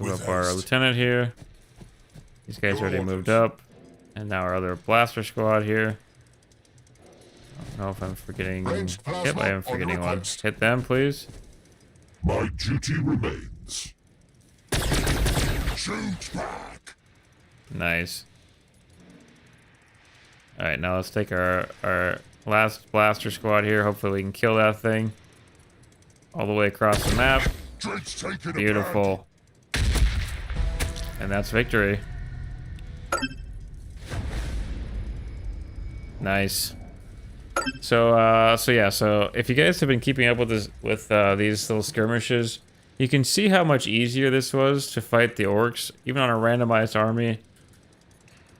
Move up our lieutenant here. These guys already moved up. And now our other blaster squad here. I don't know if I'm forgetting... Yep, I am forgetting one. Hit them, please. My duty remains. Shoot back. Nice. Alright, now let's take our last blaster squad here. Hopefully we can kill that thing. All the way across the map. Drake's taking Beautiful. And that's victory. So if you guys have been keeping up with this, with these little skirmishes, you can see how much easier this was to fight the orcs, even on a randomized army.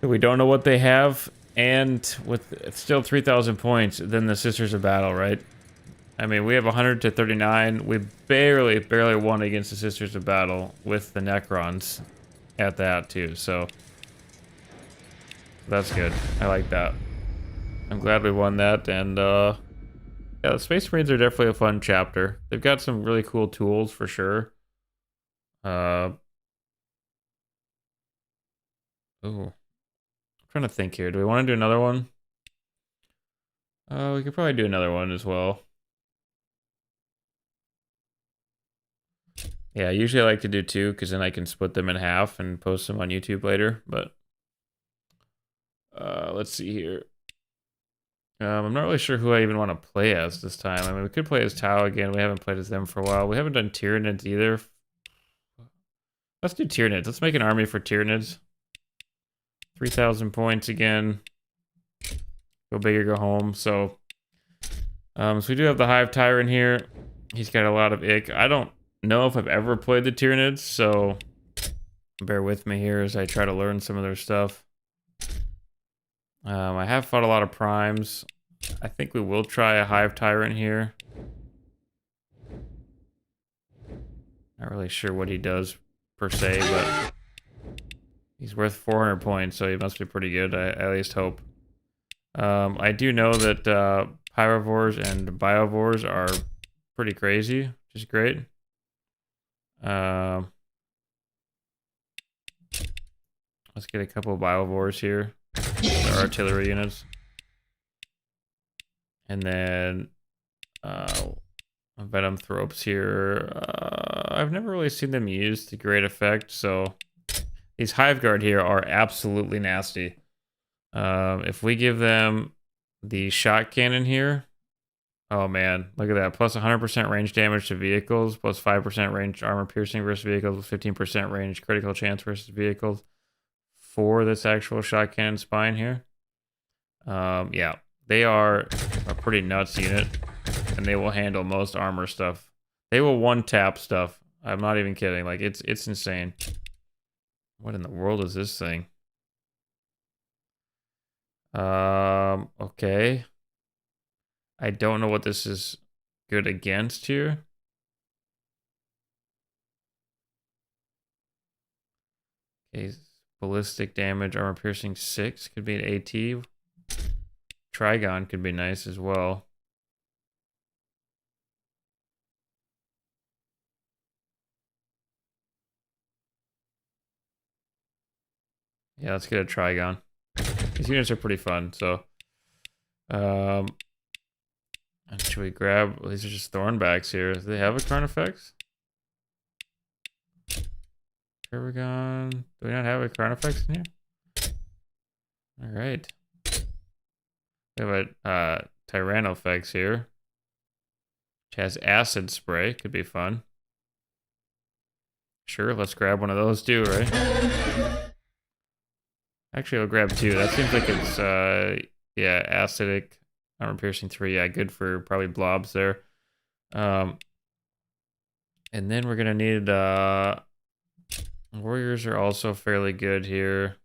We don't know what they have, and with still 3,000 points, than the Sisters of Battle, right? I mean, we have 100 to 39. We barely won against the Sisters of Battle with the Necrons at that too. So that's good. I like that. I'm glad we won that, and yeah, the Space Marines are definitely a fun chapter. They've got some really cool tools for sure. Ooh, I'm trying to think here. Do we want to do another one? We could probably do another one as well. Yeah, usually I like to do two because then I can split them in half and post them on YouTube later. But let's see here. I'm not really sure who I even want to play as this time. I mean, we could play as Tau again. We haven't played as them for a while. We haven't done Tyranids either. Let's do Tyranids. Let's make an army for Tyranids. 3,000 points again. Go big or go home. So we do have the Hive Tyrant here. He's got a lot of ick. I don't know if I've ever played the Tyranids, so bear with me here as I try to learn some of their stuff. I have fought a lot of primes. I think we will try a Hive Tyrant here. Not really sure what he does per se, but he's worth 400 points, so he must be pretty good. I at least hope. I do know that Pyrovores and Biovores are pretty crazy, which is great. Let's get a couple of Biovores here. Our artillery units. And then Venom Thropes here. I've never really seen them used to great effect, so these Hive Guard here are absolutely nasty. If we give them the shot cannon here, oh man, look at that. Plus 100% range damage to vehicles, plus 5% range armor piercing versus vehicles, 15% range critical chance versus vehicles for this actual shot cannon spine here. Yeah, they are a pretty nuts unit, and they will handle most armor stuff. They will one-tap stuff. I'm not even kidding. Like, it's insane. What in the world is this thing? Okay. I don't know what this is good against here. Okay, ballistic damage, armor piercing 6 could be an AT. Trigon could be nice as well. Yeah, let's get a Trigon. These units are pretty fun, so and should we grab, these are just Thornbacks here. Do they have a Carnifex? Paragon. Do we not have a Carnifex in here? Alright. We have a Tyrannofex here. Which has Acid Spray. Could be fun. Sure, let's grab one of those too, right? Actually, I'll grab 2. That seems like it's, yeah, acidic, armor piercing 3. Yeah, good for probably blobs there. And then we're gonna need, warriors are also fairly good here.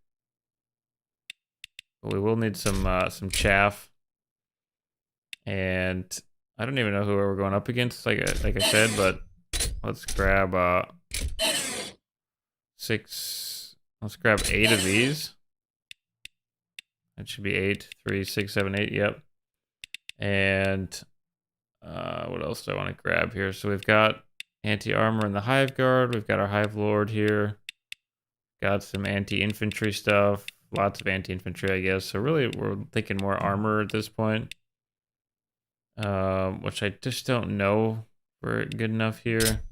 But we will need some chaff. And I don't even know who we're going up against, like I said, but let's grab 6. Let's grab 8 of these. That should be 8. 3, 6, 7, 8. Yep. And what else do I want to grab here? So we've got anti-armor in the Hive Guard. We've got our Hive Lord here. Got some anti-infantry stuff. Lots of anti-infantry, I guess. So really, we're thinking more armor at this point. Which I just don't know if we're good enough here.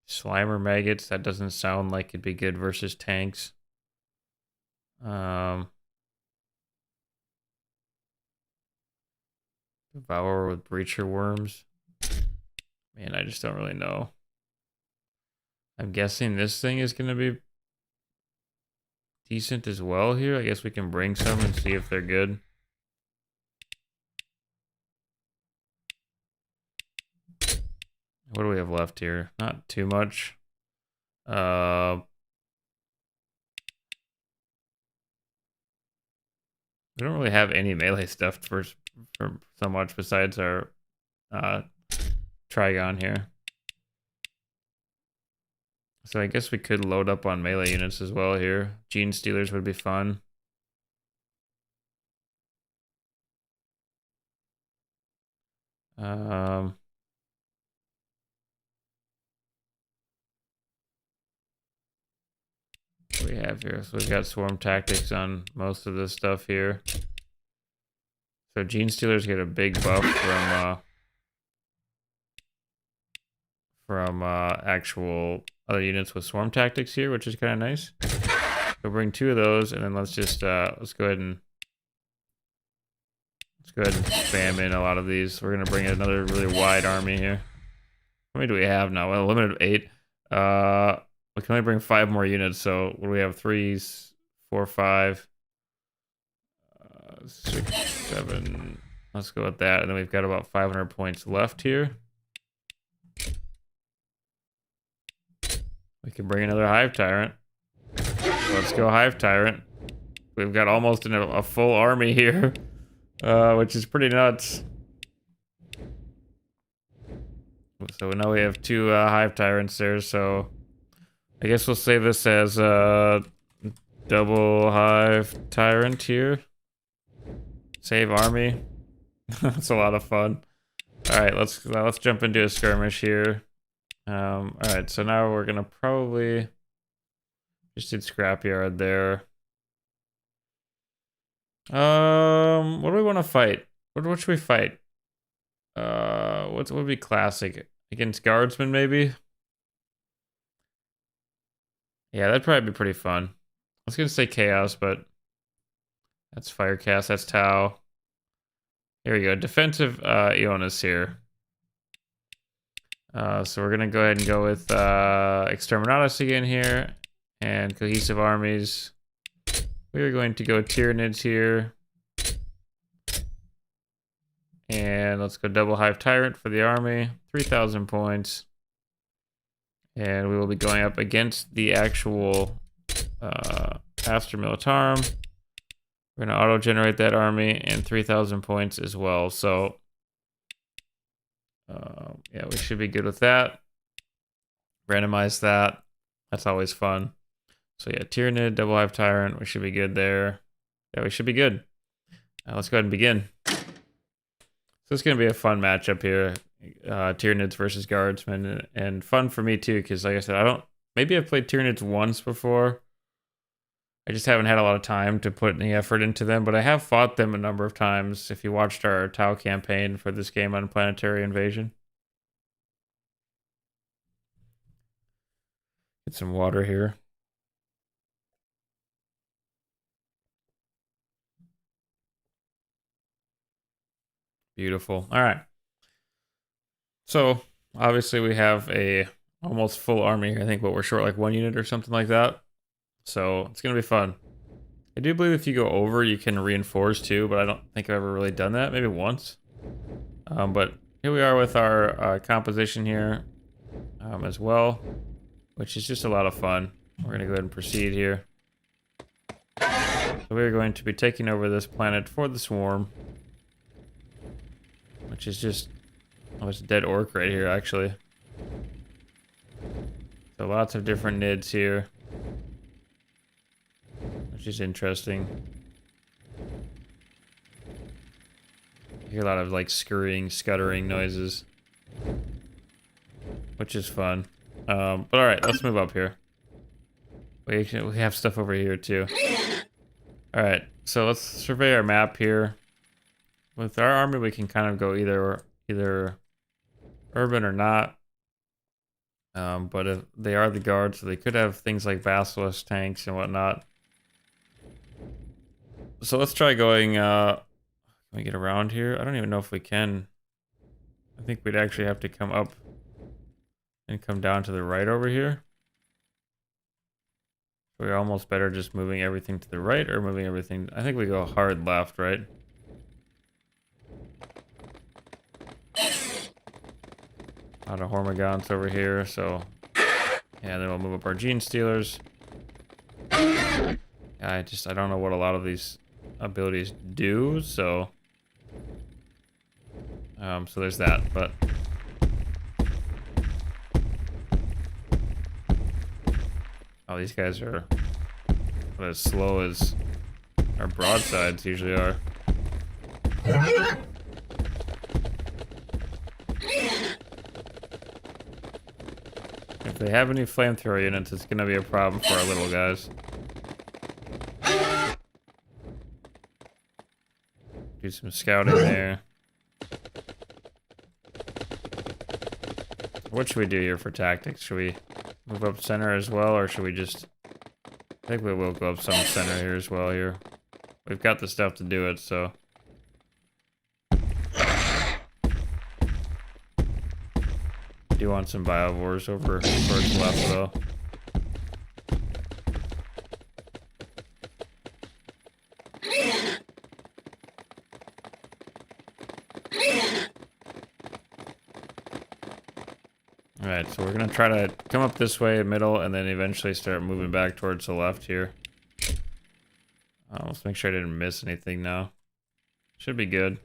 Slimer Maggots. That doesn't sound like it'd be good versus tanks. Devour with Breacher Worms. Man, I just don't really know. I'm guessing this thing is going to be decent as well here. I guess we can bring some and see if they're good. What do we have left here? Not too much. We don't really have any melee stuff for so much besides our Trigon here. So I guess we could load up on melee units as well here. Gene Stealers would be fun. What do we have here? So we've got swarm tactics on most of this stuff here. So Gene Stealers get a big buff from actual other units with swarm tactics here, which is kind of nice. We'll bring 2 of those, and then let's just let's go ahead and spam in a lot of these. We're gonna bring in another really wide army here. How many do we have now? Well, limited 8. We can only bring 5 more units. So what do we have? 3, 4, 5, 6, 7. Let's go with that, and then we've got about 500 points left here. We can bring another Hive Tyrant. Let's go Hive Tyrant. We've got almost a full army here, which is pretty nuts. So now we have 2 Hive Tyrants there, so I guess we'll save this as double Hive Tyrant here. Save army. That's a lot of fun. Alright, let's jump into a skirmish here. Alright, so now we're gonna probably just did scrapyard there. What do we want to fight? What should we fight? What would be classic? Against guardsmen, maybe? Yeah, that'd probably be pretty fun. I was gonna say chaos, but that's Firecast, that's Tau. Here we go, defensive Ionis here. So we're gonna go ahead and go with Exterminatus again here, and cohesive armies. We are going to go Tyranids here. And let's go double Hive Tyrant for the army. 3,000 points. And we will be going up against the actual Astra Militarum. We're going to auto-generate that army and 3,000 points as well. So, yeah, we should be good with that. Randomize that. That's always fun. So yeah, Tyranid, double Hive Tyrant, we should be good there. Yeah, we should be good. Let's go ahead and begin. So it's going to be a fun matchup here. Tyranids versus Guardsmen, and fun for me too, because like I said, maybe I've played Tyranids once before. I just haven't had a lot of time to put any effort into them, but I have fought them a number of times if you watched our Tau campaign for this game on Planetary Invasion. Get some water here. Beautiful. All right. So obviously we have a almost full army. I think what we're short like 1 unit or something like that. So it's gonna be fun. I do believe if you go over, you can reinforce too, but I don't think I've ever really done that. Maybe once. But here we are with our composition here as well, which is just a lot of fun. We're gonna go ahead and proceed here. So we're going to be taking over this planet for the swarm, which is just, oh, it's a dead orc right here, actually. So lots of different nids here, which is interesting. You hear a lot of like scurrying, scuttering noises, which is fun. But all right, let's move up here. We have stuff over here too. All right, so let's survey our map here. With our army, we can kind of go either urban or not. But if they are the guards, so they could have things like basilisk tanks and whatnot. So let's try going. Can we get around here? I don't even know if we can. I think we'd actually have to come up and come down to the right over here. We're almost better just moving everything to the right or moving everything. I think we go hard left, right? A lot of Hormagaunts over here, so yeah, then we'll move up our Gene Stealers. I don't know what a lot of these abilities do, so so there's that, but oh, these guys are not as slow as our broadsides usually are. If they have any flamethrower units, it's gonna be a problem for our little guys. Do some scouting there. What should we do here for tactics? Should we move up center as well, or should we just... I think we will go up some center here as well here. We've got the stuff to do it, so... I do want some biovores over towards left, though. Alright, so we're gonna try to come up this way, middle, and then eventually start moving back towards the left here. Let's make sure I didn't miss anything now. Should be good.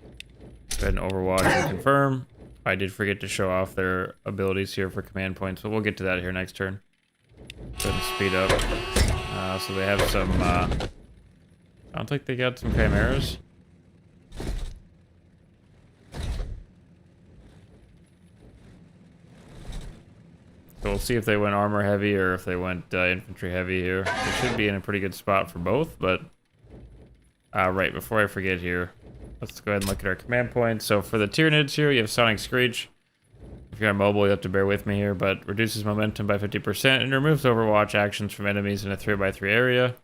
Go ahead and overwatch and confirm. I did forget to show off their abilities here for command points, but we'll get to that here next turn. Go ahead and speed up. So they have some, I don't think they got some chimeras. So we'll see if they went armor heavy or if they went infantry heavy here. They should be in a pretty good spot for both, but right, before I forget here, let's go ahead and look at our command points. So for the Tyranids here, you have Sonic Screech. If you're on mobile, you have to bear with me here, but reduces momentum by 50% and removes overwatch actions from enemies in a 3x3 area.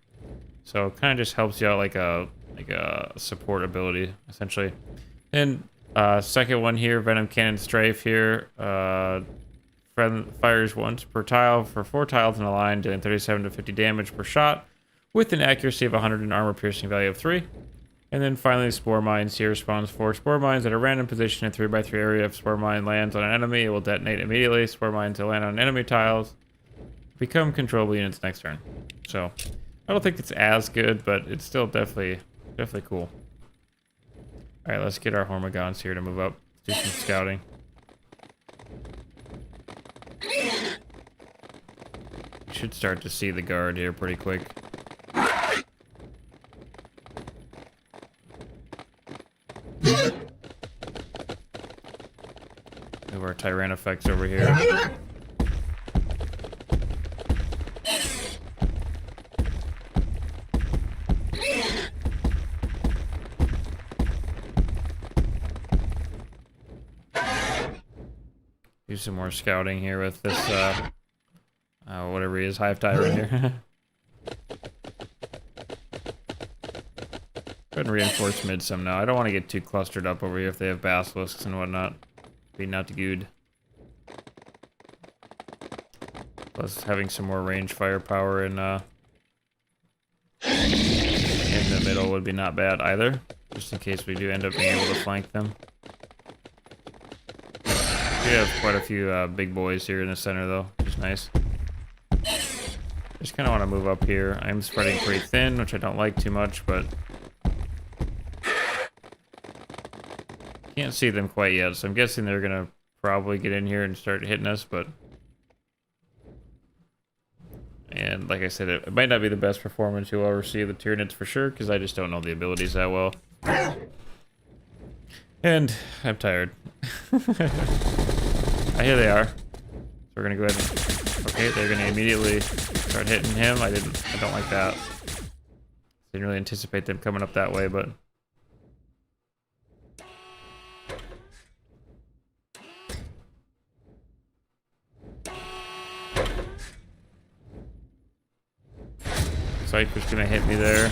So it kind of just helps you out like a support ability, essentially. And second one here, Venom Cannon Strafe here. Fires once per tile for 4 tiles in a line, dealing 37 to 50 damage per shot, with an accuracy of 100 and armor piercing value of 3. And then finally, Spore Mines here spawns 4 Spore Mines at a random position in a 3x3 area. If Spore Mine lands on an enemy, it will detonate immediately. Spore Mines that land on enemy tiles become controllable units next turn. So, I don't think it's as good, but it's still definitely cool. Alright, let's get our Hormagaunts here to move up, do some scouting. Should start to see the guard here pretty quick. Move our Tyrant effects over here. Do some more scouting here with this whatever he is, Hive Tyrant here. Go ahead and reinforce mid some now. I don't want to get too clustered up over here if they have basilisks and whatnot. Be not good. Plus having some more range firepower in the middle would be not bad either. Just in case we do end up being able to flank them. We have quite a few big boys here in the center though, which is nice. Just kind of want to move up here. I'm spreading pretty thin, which I don't like too much, but can't see them quite yet, so I'm guessing they're gonna probably get in here and start hitting us, but and like I said, it might not be the best performance you'll ever see of the Tyranids for sure, because I just don't know the abilities that well. And I'm tired. Here they are. So we're gonna go ahead and okay, they're gonna immediately start hitting him. I don't like that. Didn't really anticipate them coming up that way, but Cypher's gonna hit me there.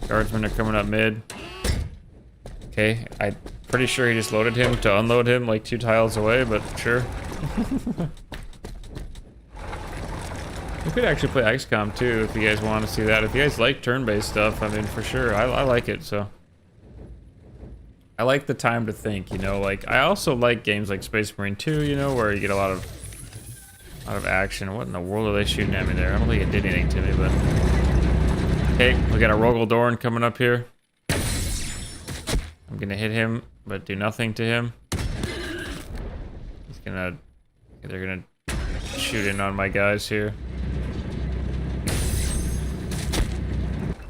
Guardsmen are coming up mid. Okay, I'm pretty sure he just loaded him to unload him like 2 tiles away, but sure. We could actually play XCOM too if you guys want to see that. If you guys like turn-based stuff, I mean, for sure. I like it, so. I like the time to think, you know, like I also like games like Space Marine 2, you know, where you get a lot of action. What in the world are they shooting at me there? I don't think it did anything to me, but okay, we got a Rogel Dorn coming up here. I'm gonna hit him, but do nothing to him. They're gonna shoot in on my guys here.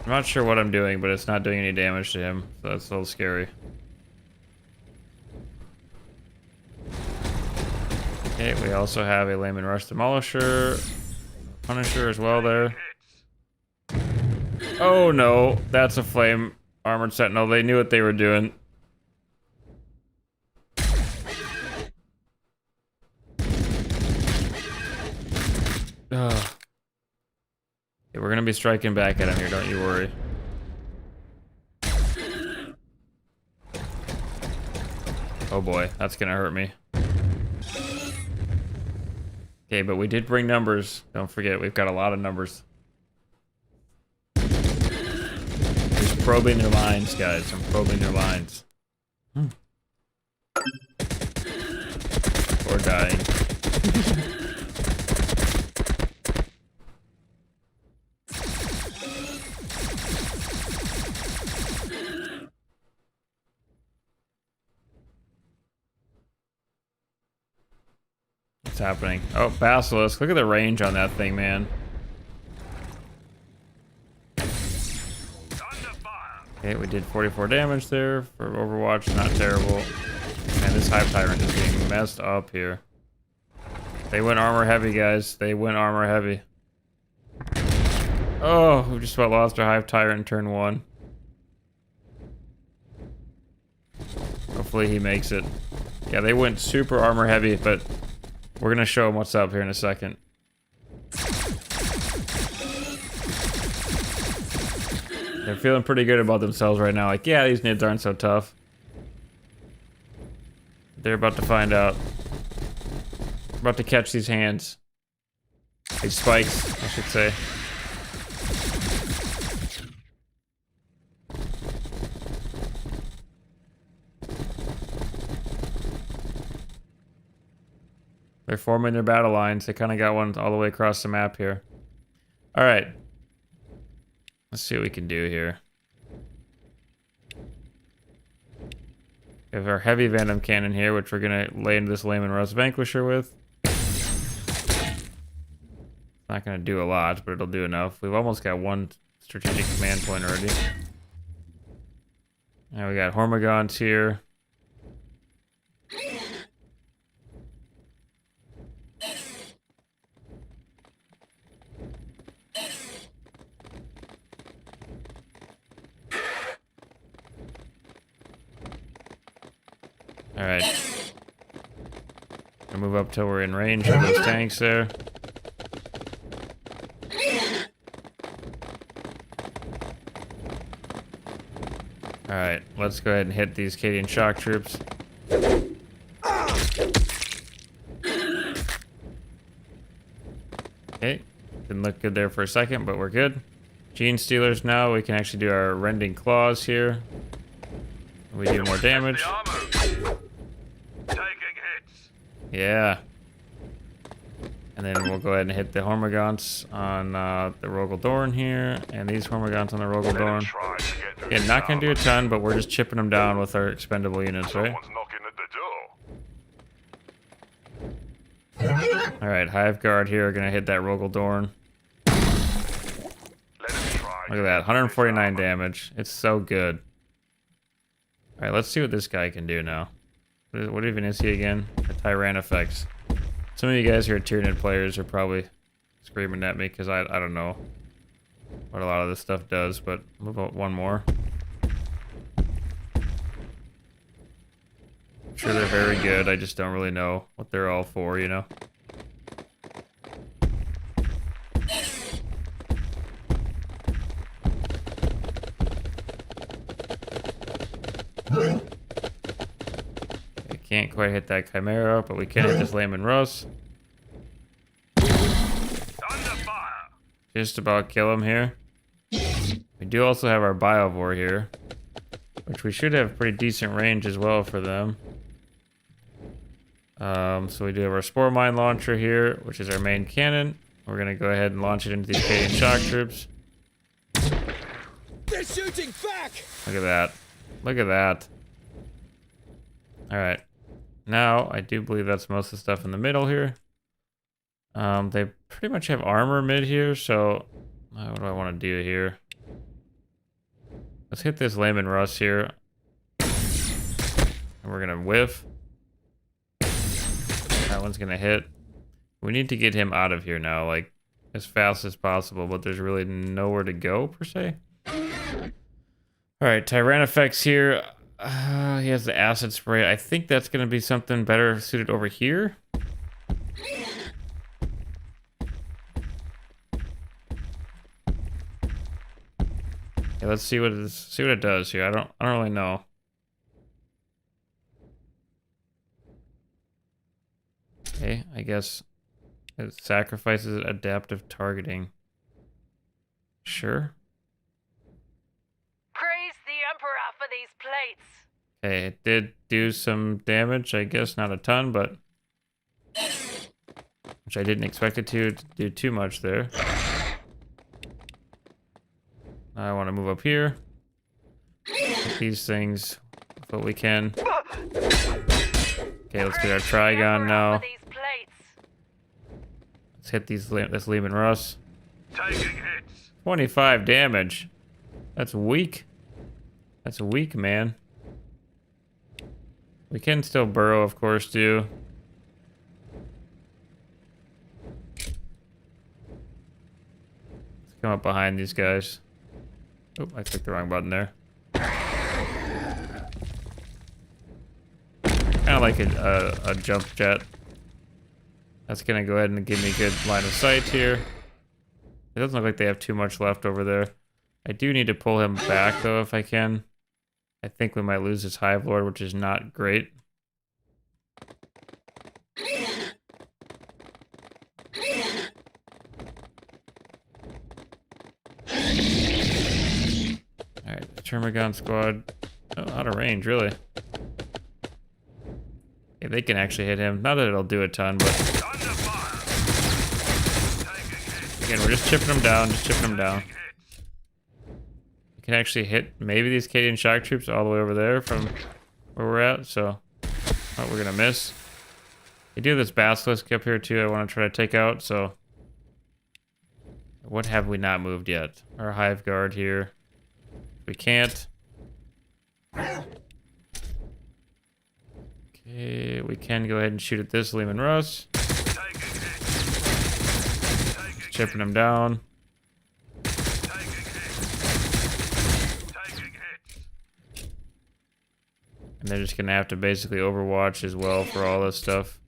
I'm not sure what I'm doing, but it's not doing any damage to him, so that's a little scary. Okay, we also have a Layman Rush Demolisher, Punisher as well there. Oh no, that's a Flame Armored Sentinel. They knew what they were doing. Ugh. Yeah, we're gonna be striking back at him here, don't you worry. Oh boy, that's gonna hurt me. Okay, but we did bring numbers. Don't forget, we've got a lot of numbers. Just probing their lines, guys. I'm probing their lines. Or dying. What's happening? Oh, Basilisk. Look at the range on that thing, man. Okay, we did 44 damage there for Overwatch. Not terrible. Man, this Hive Tyrant is being messed up here. They went armor heavy, guys. They went armor heavy. Oh, we just about lost our Hive Tyrant in turn 1. Hopefully he makes it. Yeah, they went super armor heavy, but we're gonna show them what's up here in a second. They're feeling pretty good about themselves right now. Like, yeah, these nids aren't so tough. They're about to find out. About to catch these hands. These spikes, I should say. They're forming their battle lines. They kind of got one all the way across the map here. All right. Let's see what we can do here. We have our heavy Venom Cannon here, which we're going to lay into this Layman Rust Vanquisher with. Not going to do a lot, but it'll do enough. We've almost got one strategic command point already. Now we got Hormagaunts here. Alright. I'll move up till we're in range of those tanks there. Alright, let's go ahead and hit these Cadian shock troops. Okay, didn't look good there for a second, but we're good. Gene Stealers now, we can actually do our Rending Claws here. We do more damage. Yeah. And then we'll go ahead and hit the Hormagaunts on the Rogel Dorn here, and these Hormagaunts on the Rogel Dorn. Yeah, not gonna do a ton, but we're just chipping them down with our expendable units, right? Alright, Hive Guard here are gonna hit that Rogel Dorn. Look at that, 149 damage. It's so good. Alright, let's see what this guy can do now. What even is he again? The Tyranid effects. Some of you guys who are Tyranid players are probably screaming at me because I don't know what a lot of this stuff does, but move out one more. I'm sure they're very good, I just don't really know what they're all for, you know? Can't quite hit that Chimera, but we can hit this Layman Russ. Just about kill him here. We do also have our Biovore here, which we should have pretty decent range as well for them. So we do have our Spore Mine launcher here, which is our main cannon. We're gonna go ahead and launch it into these Canadian shock troops. They're shooting back! Look at that. Look at that. Alright. Now, I do believe that's most of the stuff in the middle here. They pretty much have armor mid here, so what do I want to do here? Let's hit this Layman Russ here. And we're gonna whiff. That one's gonna hit. We need to get him out of here now, like, as fast as possible, but there's really nowhere to go, per se. Alright, Tyrannifex here. He has the acid spray. I think that's gonna be something better suited over here. Yeah, let's see what it does here. I don't really know. Okay, I guess it sacrifices adaptive targeting. Sure. Praise the Emperor for these plates. Okay, it did do some damage, I guess not a ton, but which I didn't expect it to do too much there. I want to move up here. Hit these things with what we can. Okay, let's get our Trigon now. Let's hit this Lehman Russ. Taking hits. 25 damage. That's weak. That's weak, man. We can still burrow, of course, too. Let's come up behind these guys. Oh, I clicked the wrong button there. Kind of like a jump jet. That's gonna go ahead and give me a good line of sight here. It doesn't look like they have too much left over there. I do need to pull him back though if I can. I think we might lose this Hive Lord, which is not great. Alright, the Termagon squad. Oh, out of range, really. Yeah, they can actually hit him. Not that it'll do a ton, but again, we're just chipping them down, We can actually hit maybe these Canadian shock troops all the way over there from where we're at, so we're gonna miss. They do have this Basilisk up here too I want to try to take out, so what have we not moved yet? Our Hive Guard here. We can't. Okay, we can go ahead and shoot at this Lehman Russ. Chipping him down. And they're just gonna have to basically overwatch as well for all this stuff.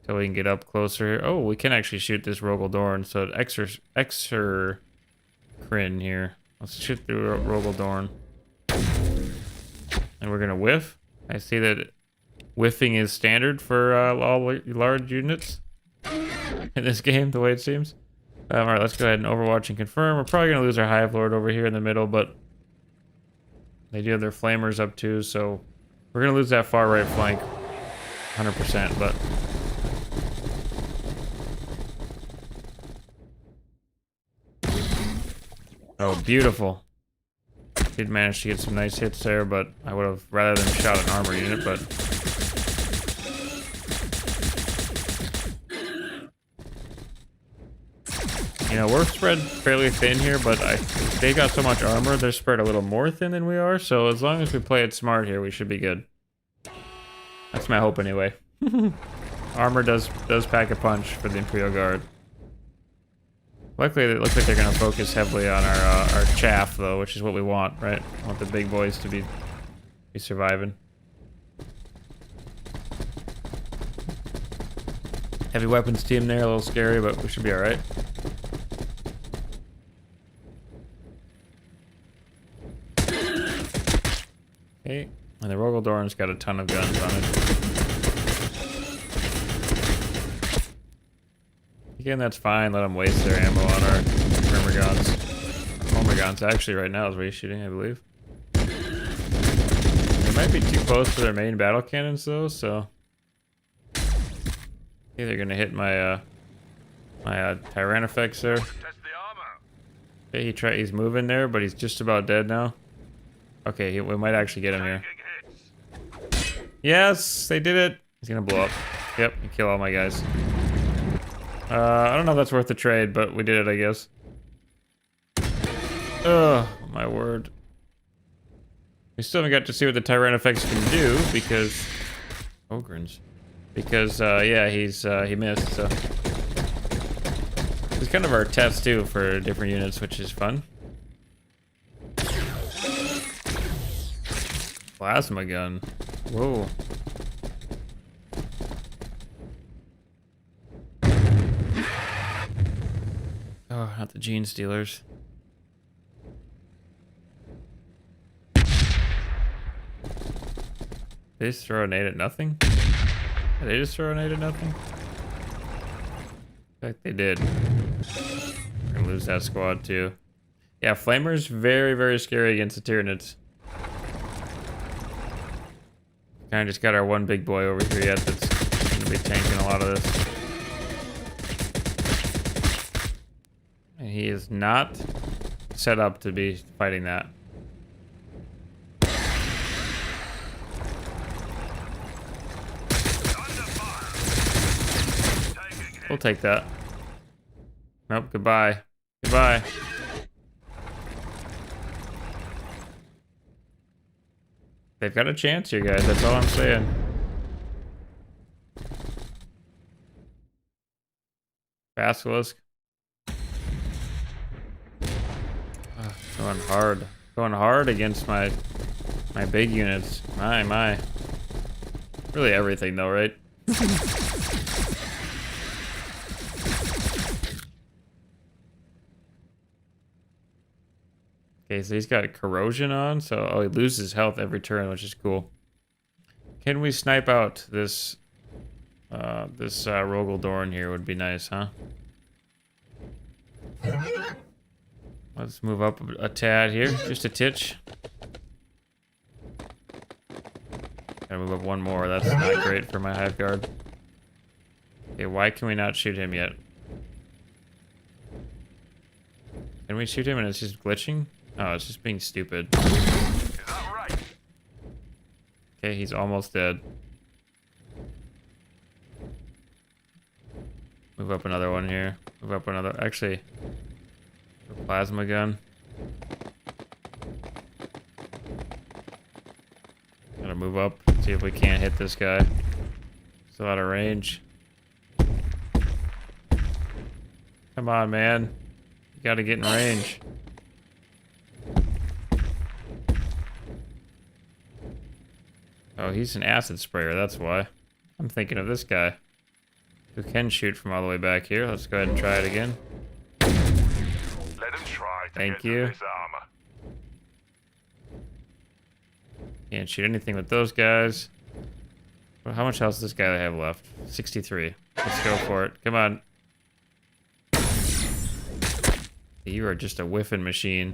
So we can get up closer here. Oh, we can actually shoot this Rogel Dorn. So Exer Crin here. Let's shoot through Rogel Dorn. And we're gonna whiff. I see that whiffing is standard for all large units in this game, the way it seems. Alright, let's go ahead and overwatch and confirm. We're probably going to lose our Hive Lord over here in the middle, but they do have their flamers up too, so we're going to lose that far right flank 100%, but oh, beautiful. Did manage to get some nice hits there, but I would have rather than shot an armor unit, but you know, we're spread fairly thin here, but they got so much armor, they're spread a little more thin than we are, so as long as we play it smart here, we should be good. That's my hope anyway. Armor does pack a punch for the Imperial Guard. Luckily, it looks like they're going to focus heavily on our chaff, though, which is what we want, right? We want the big boys to be surviving. Heavy weapons team there, a little scary, but we should be alright. Okay, and the Rogel Dorn's got a ton of guns on it. Again, that's fine. Let them waste their ammo on our Rimmergons. Homergons, actually, right now is where he's shooting, I believe. might be too close for their main battle cannons though, so they're gonna hit my Tyranids there. Okay, he's moving there, but he's just about dead now. Okay, we might actually get him here. Yes, they did it. He's gonna blow up. Yep, and kill all my guys. I don't know if that's worth the trade, but we did it, I guess. Oh, my word. We still haven't got to see what the Tyranids can do because Ogres. Because yeah, he missed, so it's kind of our test too for different units, which is fun. Plasma gun. Whoa. Oh, not the gene stealers. They just throw a nade at nothing? Did they just throw a nade at nothing? In fact, they did. We're gonna lose that squad too. Yeah, Flamer's very, very scary against the Tyranids. Kinda just got our one big boy over here yet that's gonna be tanking a lot of this. And he is not set up to be fighting that. We'll take that. Nope, goodbye. Goodbye. They've got a chance here, guys. That's all I'm saying. Basilisk. Going hard. Going hard against my big units. My. Really everything though, right? Okay, so he's got corrosion on, so he loses health every turn, which is cool. Can we snipe out this Rogel Dorn here? Would be nice, huh? Let's move up a tad here, just a titch. Gotta move up one more. That's not great for my Hive Guard. Okay, why can we not shoot him yet? Can we shoot him and it's just glitching? Oh, it's just being stupid. Okay, he's almost dead. Move up another one here. Move up another. Actually, a plasma gun. Gotta move up. See if we can't hit this guy. Still out of range. Come on, man. You gotta get in range. Oh, he's an acid sprayer, that's why. I'm thinking of this guy who can shoot from all the way back here. Let's go ahead and try it again. Let him try to Thank you. This armor. Can't shoot anything with those guys. Well, how much health does this guy have left? 63. Let's go for it. Come on. You are just a whiffing machine.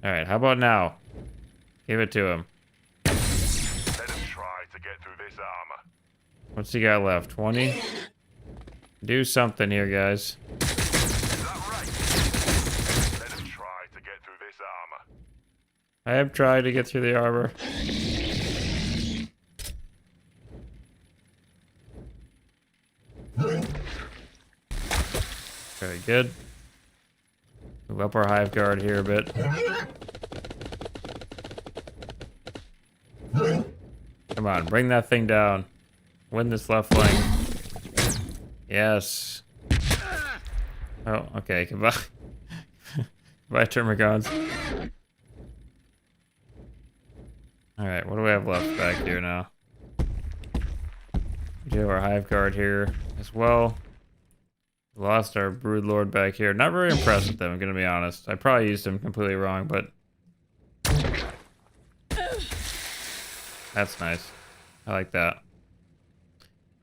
Alright, how about now? Give it to him. Let him try to get through this armor. What's he got left? 20? Do something here, guys. Is that right? Let him try to get through this armor. I have tried to get through the armor. Very good. Move up our Hive Guard here a bit. Come on, bring that thing down. Win this left flank. Yes. Oh, okay, goodbye. Goodbye, Termagants. Alright, what do we have left back here now? We do have our Hive Guard here as well. We lost our Brood Lord back here. Not very impressed with them, I'm gonna be honest. I probably used him completely wrong, but that's nice. I like that.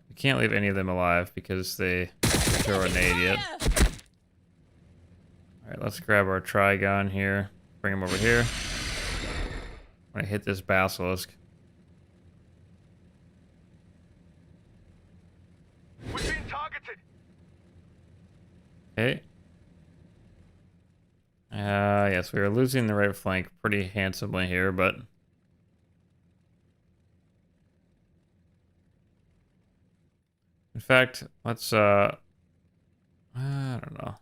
We can't leave any of them alive because they throw a nade yet. Alright, let's grab our Trigon here. Bring him over here. when I hit this basilisk. We're being targeted. Okay. Yes, we are losing the right flank pretty handsomely here, but in fact, let's I don't know.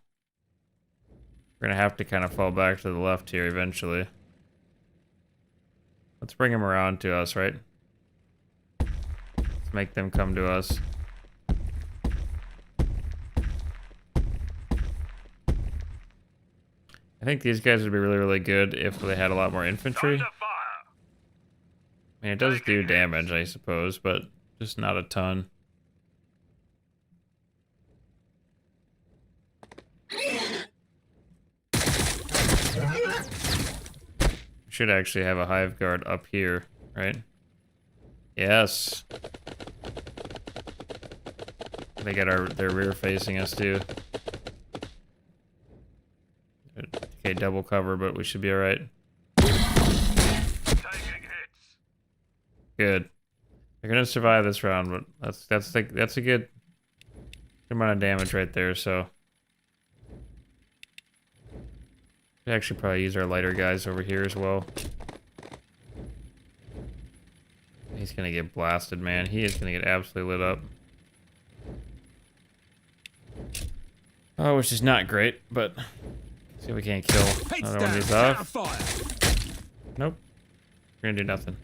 We're gonna have to kind of fall back to the left here eventually. Let's bring them around to us, right? Let's make them come to us. I think these guys would be really, really good if they had a lot more infantry. I mean, it does do damage, I suppose, but just not a ton. Should actually have a hive guard up here, right? Yes. They got their rear facing us too. Okay, double cover, but we should be all right. Good. They're gonna survive this round, but that's a good amount of damage right there. So we actually probably use our lighter guys over here as well. He's gonna get blasted, man. He is gonna get absolutely lit up. Oh, which is not great, but see if we can't kill another one of these off. Nope. We're gonna do nothing.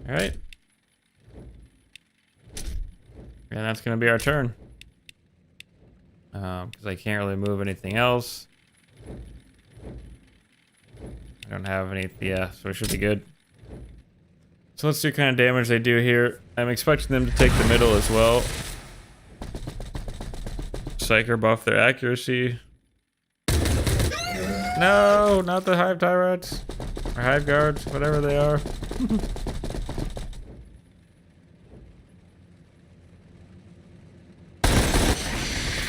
Alright. And that's gonna be our turn. Because I can't really move anything else. I don't have any, yeah, so it should be good. So let's see what kind of damage they do here. I'm expecting them to take the middle as well. Psyker buff their accuracy. No, not the hive tyrants. Or hive guards, whatever they are.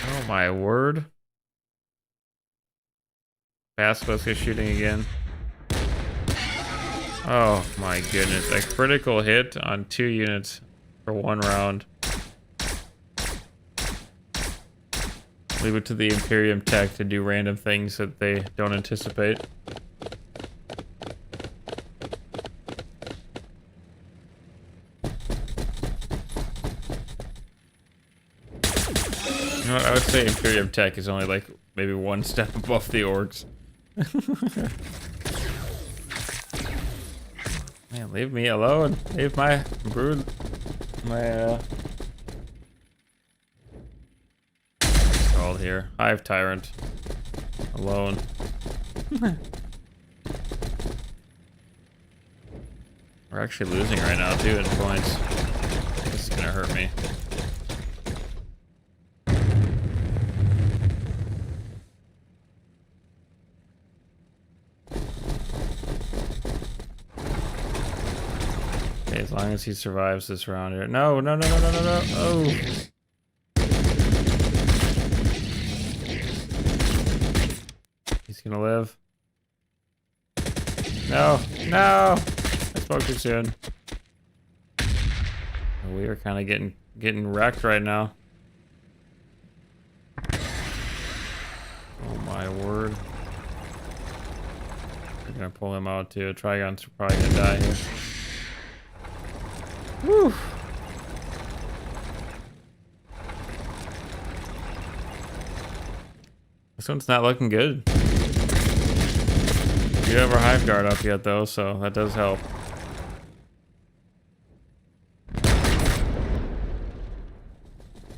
Oh my word. Basilisk is shooting again. Oh my goodness, a critical hit on 2 units for 1 round. Leave it to the Imperium tech to do random things that they don't anticipate. You know what, I would say Imperium tech is only like maybe 1 step above the orcs. Man, leave me alone. Leave my brood, all here. Hive tyrant alone. We're actually losing right now too in points. This is gonna hurt me. Okay, as long as he survives this round here. No, no, no, no, no, no, no. Oh. He's gonna live. No, no! I spoke too soon. We are kind of getting wrecked right now. Oh my word! We're gonna pull him out too. Trigon's probably gonna die here. Whew. This one's not looking good. We do have our hive guard up yet though, so that does help.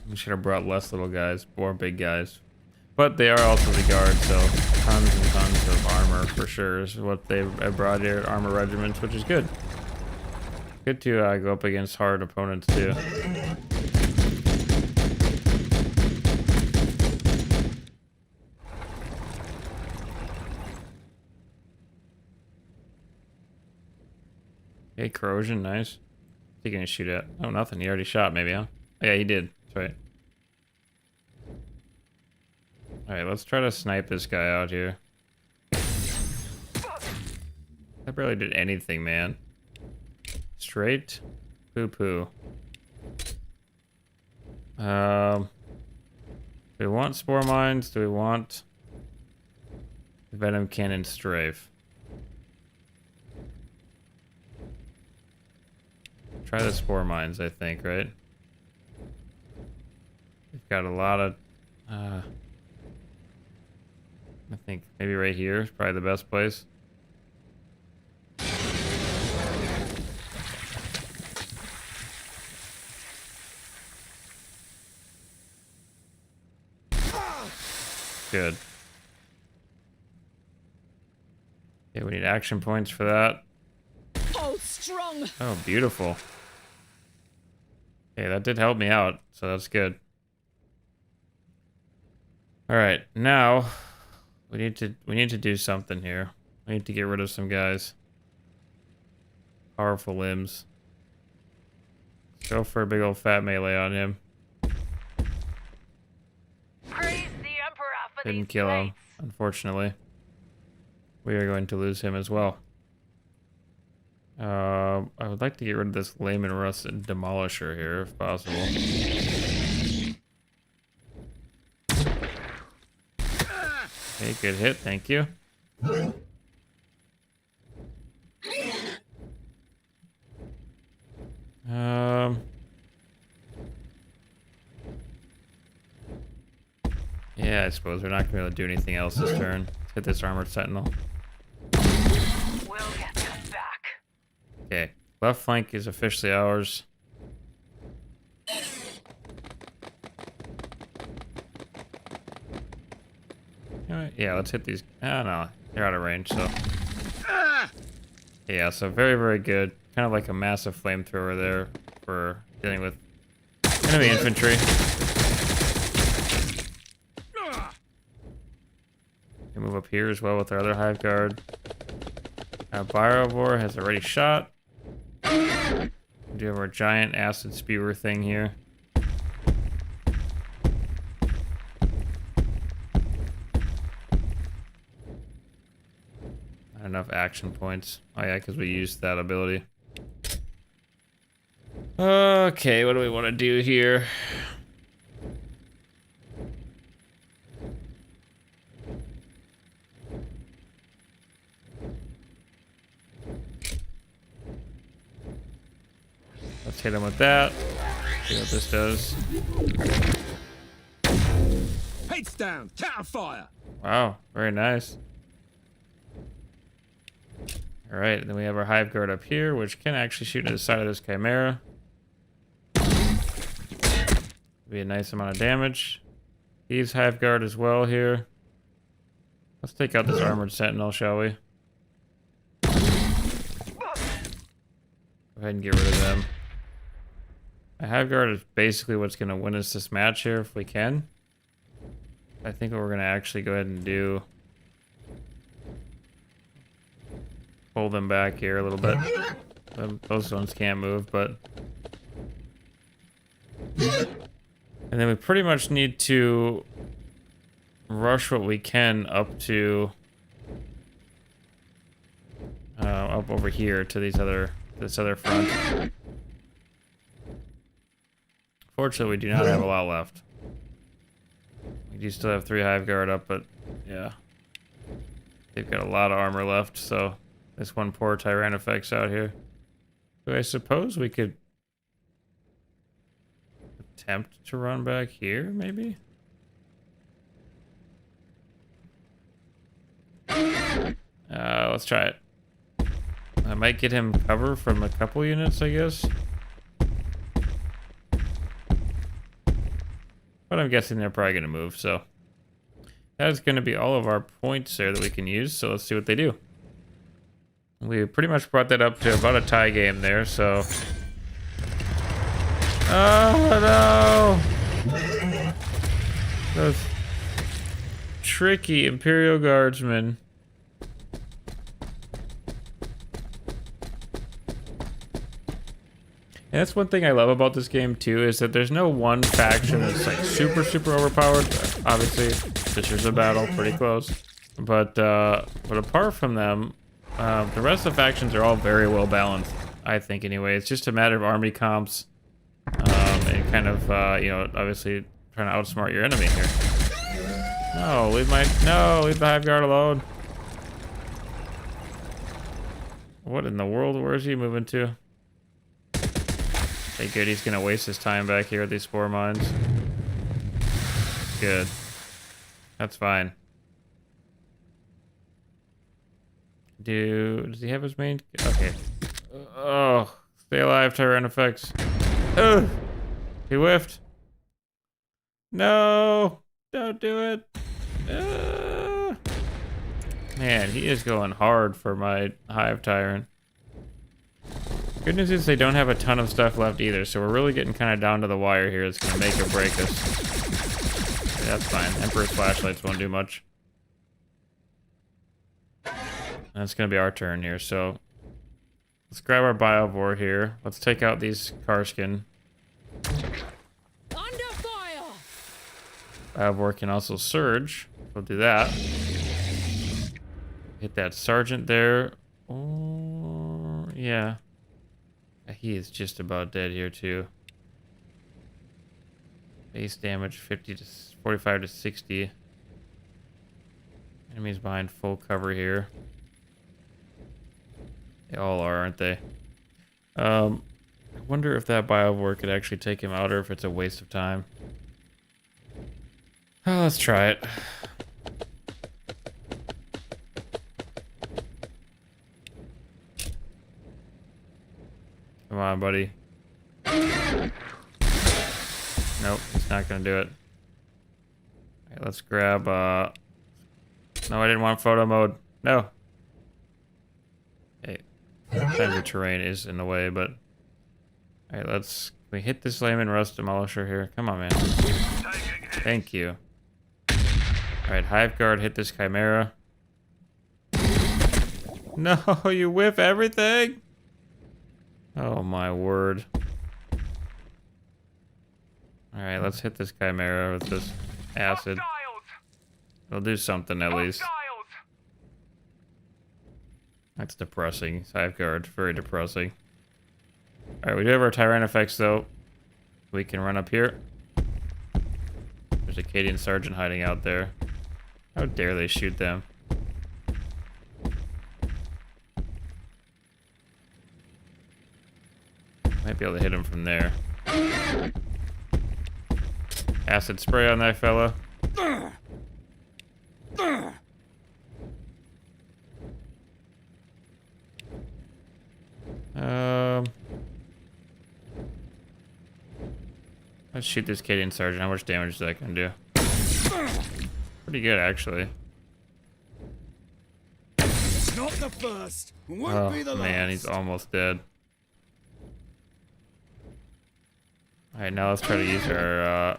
We should have brought less little guys, more big guys. But they are also the guard, so tons and tons of armor for sure is what they've brought here, armor regiments, which is good. Good to go up against hard opponents too. Okay, corrosion, nice. What's he gonna shoot at? Oh, nothing. He already shot, maybe, huh? Oh, yeah, he did. That's right. Alright, let's try to snipe this guy out here. I barely did anything, man. Straight poo-poo. Do we want spore mines? Do we want venom cannon strafe? Try the spore mines, I think, right? We've got a lot of... I think maybe right here is probably the best place. Good. Okay, we need action points for that. Oh, strong. Oh, beautiful. Okay, that did help me out, so that's good. All right, now we need to do something here. We need to get rid of some guys. Powerful limbs. Let's go for a big old fat melee on him. Praise the Emperor for Didn't these kill him, plates. unfortunately. We are going to lose him as well. I would like to get rid of this Layman Rust Demolisher here, if possible. Okay, good hit, thank you. Yeah, I suppose we're not gonna be able to do anything else this turn. Let's hit this Armored Sentinel. We'll get them back. Okay, left flank is officially ours. Alright, yeah, let's hit these. Oh no, they're out of range, so. Yeah, so very, very good. Kind of like a massive flamethrower there for dealing with enemy infantry. We move up here as well with our other Hive Guard. Our Biovore has already shot. We do have our giant acid spewer thing here. Not enough action points. Oh yeah, because we used that ability. Okay, what do we want to do here? Let's hit him with that. See what this does. Heads down, counterfire. Wow, very nice. Alright, then we have our Hive Guard up here, which can actually shoot to the side of this Chimera. Be a nice amount of damage. These Hive Guard as well here. Let's take out this Armored Sentinel, shall we? Go ahead and get rid of them. A Hive Guard is basically what's going to win us this match here if we can. I think what we're going to actually go ahead and do... pull them back here a little bit. Those ones can't move, but... And then we pretty much need to rush what we can up to... up over here to this other front. Fortunately, we do not have a lot left. We do still have 3 Hive Guard up, but yeah. They've got a lot of armor left, so this one poor Tyranid out here. So I suppose we could attempt to run back here, maybe? Let's try it. I might get him cover from a couple units, I guess. But I'm guessing they're probably going to move, so. That is going to be all of our points there that we can use, so let's see what they do. We pretty much brought that up to about a tie game there, so. Oh no! Those tricky Imperial Guardsmen. And that's one thing I love about this game too, is that there's no one faction that's like super overpowered. Obviously, Fishers of Battle, pretty close. But apart from them, The rest of the factions are all very well balanced, I think. Anyway, it's just a matter of army comps, and kind of you know, obviously trying to outsmart your enemy here. No, leave the Hive Guard alone. What in the world? Where is he moving to? Okay, good. He's gonna waste his time back here with these spore mines. Good. That's fine. Does he have his main? Okay. Oh, stay alive, Tyranids. Ugh. He whiffed. No, don't do it. Man, he is going hard for my Hive Tyrant. Good news is they don't have a ton of stuff left either, so we're really getting kind of down to the wire here. It's going to make or break us. Yeah, that's fine. Emperor's flashlights won't do much. That's going to be our turn here, so let's grab our Biovore here. Let's take out these Karskin. Under fire! Biovore can also surge. We'll do that. Hit that sergeant there. Oh, yeah. He is just about dead here, too. Base damage 50 to 45 to 60. Enemies behind full cover here. They all are, aren't they? I wonder if that Biovore could actually take him out or if it's a waste of time. Oh, let's try it. Come on, buddy. Nope, he's not gonna do it. Alright, let's grab, No, I didn't want photo mode. No. Hey, sometimes the terrain is in the way, but... Alright, can we hit this Layman Rust Demolisher here? Come on, man. Thank you. Alright, Hive Guard, hit this Chimera. No, you whiff everything? Oh my word. Alright, let's hit this Chimera with this acid. It'll do something at least. That's depressing. Hive Guard, very depressing. Alright, we do have our Tyranids though. We can run up here. There's a Acadian Sergeant hiding out there. How dare they shoot them? Might be able to hit him from there. Acid spray on that fella. Let's shoot this Acadian Sergeant. How much damage is that gonna do? Pretty good, actually. It's not the first. Won't be the last. Man, he's almost dead. Alright, now let's try to use our, I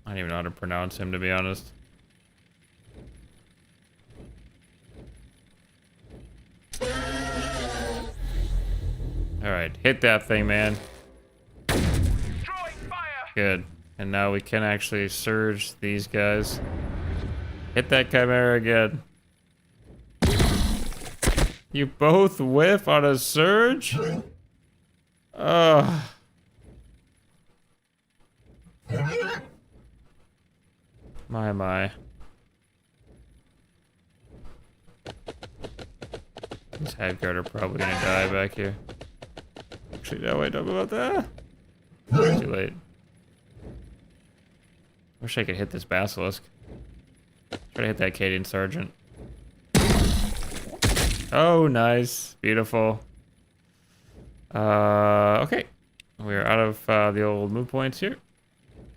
don't even know how to pronounce him, to be honest. Alright, hit that thing, man. Good. And now we can actually surge these guys. Hit that Chimera again. You both whiff on a surge? Ugh. My. These Hive Guard are probably gonna die back here. Actually, no, wait, don't move about that. Too late. Wish I could hit this Basilisk. Try to hit that Acadian Sergeant. Oh, nice. Beautiful. Okay. We're out of the old move points here.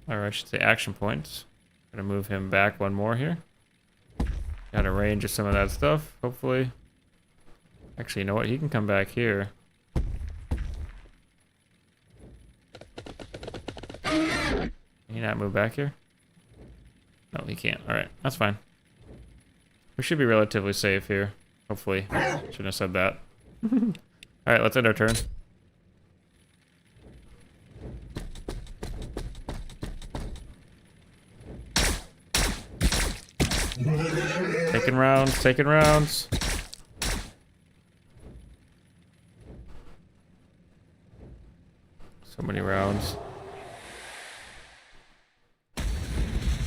Or I should say action points. Gonna move him back one more here. Got a range of some of that stuff, hopefully. Actually, you know what? He can come back here. Can he not move back here? No, he can't. Alright, that's fine. We should be relatively safe here. Hopefully. Shouldn't have said that. Alright, let's end our turn. Taking rounds, taking rounds. So many rounds.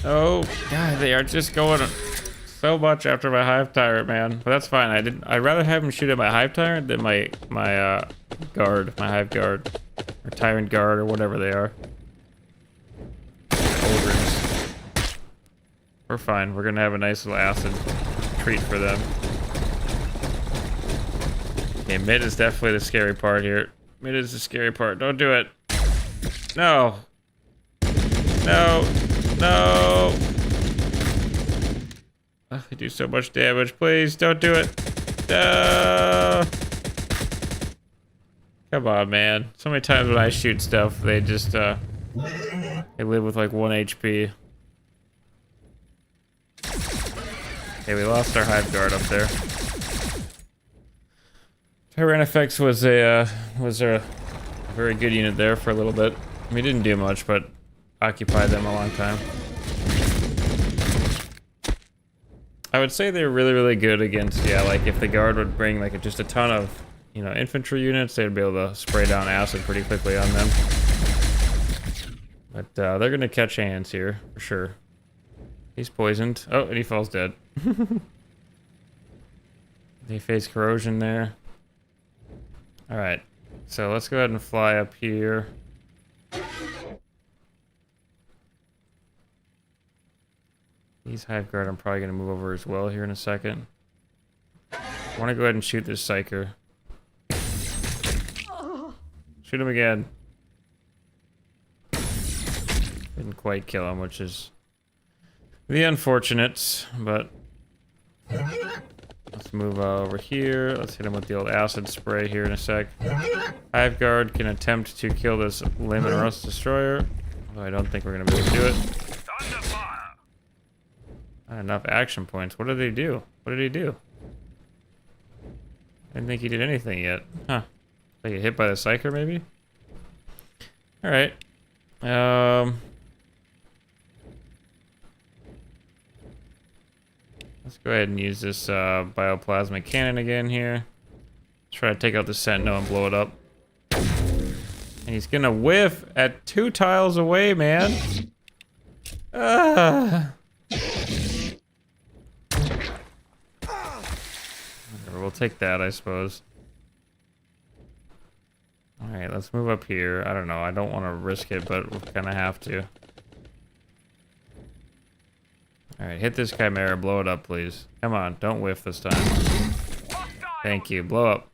Oh, God, they are just going so much after my Hive Tyrant, man. But that's fine. I'd rather have him shoot at my Hive Tyrant than my guard, my Hive Guard, or Tyrant Guard, or whatever they are. Ogres. We're fine. We're gonna have a nice little acid treat for them. Okay, mid is definitely the scary part here. Mid is the scary part. Don't do it. No. No. No. Oh, they do so much damage. Please don't do it. No. Come on, man. So many times when I shoot stuff, they just they live with like 1 HP. Okay, we lost our Hive Guard up there. Tyranids was a very good unit there for a little bit. We didn't do much, but occupied them a long time. I would say they're really, really good against, yeah, like if the guard would bring like just a ton of, you know, infantry units, they'd be able to spray down acid pretty quickly on them. But they're gonna catch hands here for sure. He's poisoned. Oh, and he falls dead. They face corrosion there. All right, so let's go ahead and fly up here. These Hive Guard I'm probably going to move over as well here in a second. I want to go ahead and shoot this Psyker. Shoot him again. Didn't quite kill him, which is the unfortunate, but let's move over here. Let's hit him with the old acid spray here in a sec. Hive Guard can attempt to kill this Limb and Rust Destroyer. Although I don't think we're going to be able to do it. Not enough action points. What did they do? What did he do? I didn't think he did anything yet. Huh. They get hit by the Psyker, maybe? Alright. Let's go ahead and use this bioplasma cannon again here. Try to take out the Sentinel and blow it up. And he's gonna whiff at 2 tiles away, man. Whatever, we'll take that, I suppose. Alright, let's move up here. I don't know, I don't want to risk it, but we'll kind of have to. Alright, hit this Chimera, blow it up, please. Come on, don't whiff this time. Thank you, blow up.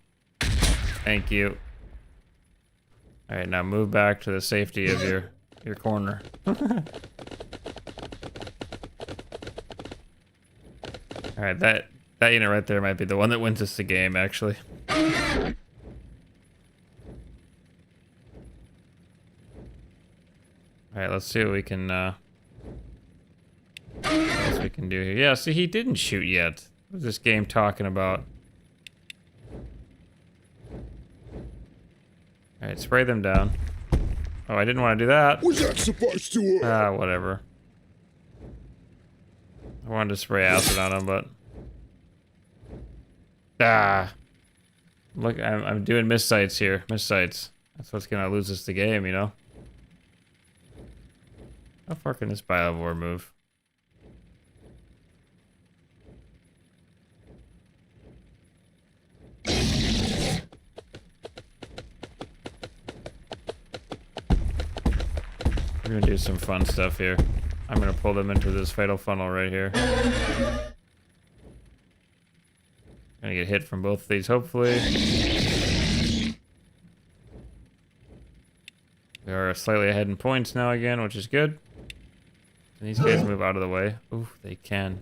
Thank you. Alright, now move back to the safety of your corner. Alright, that unit right there might be the one that wins us the game, actually. Alright, let's see what we can, what else we can do here. Yeah, see, he didn't shoot yet. What is this game talking about? Alright, spray them down. Oh, I didn't want to do that. Was that supposed to work? Ah, whatever. I wanted to spray acid on him, but... Ah! Look, I'm doing miss sights here. Miss sights. That's what's gonna lose us the game, you know? How far can this Biovore move? We're gonna do some fun stuff here. I'm gonna pull them into this fatal funnel right here. Gonna get hit from both of these, hopefully. We are slightly ahead in points now again, which is good. Can these guys move out of the way? Ooh, they can.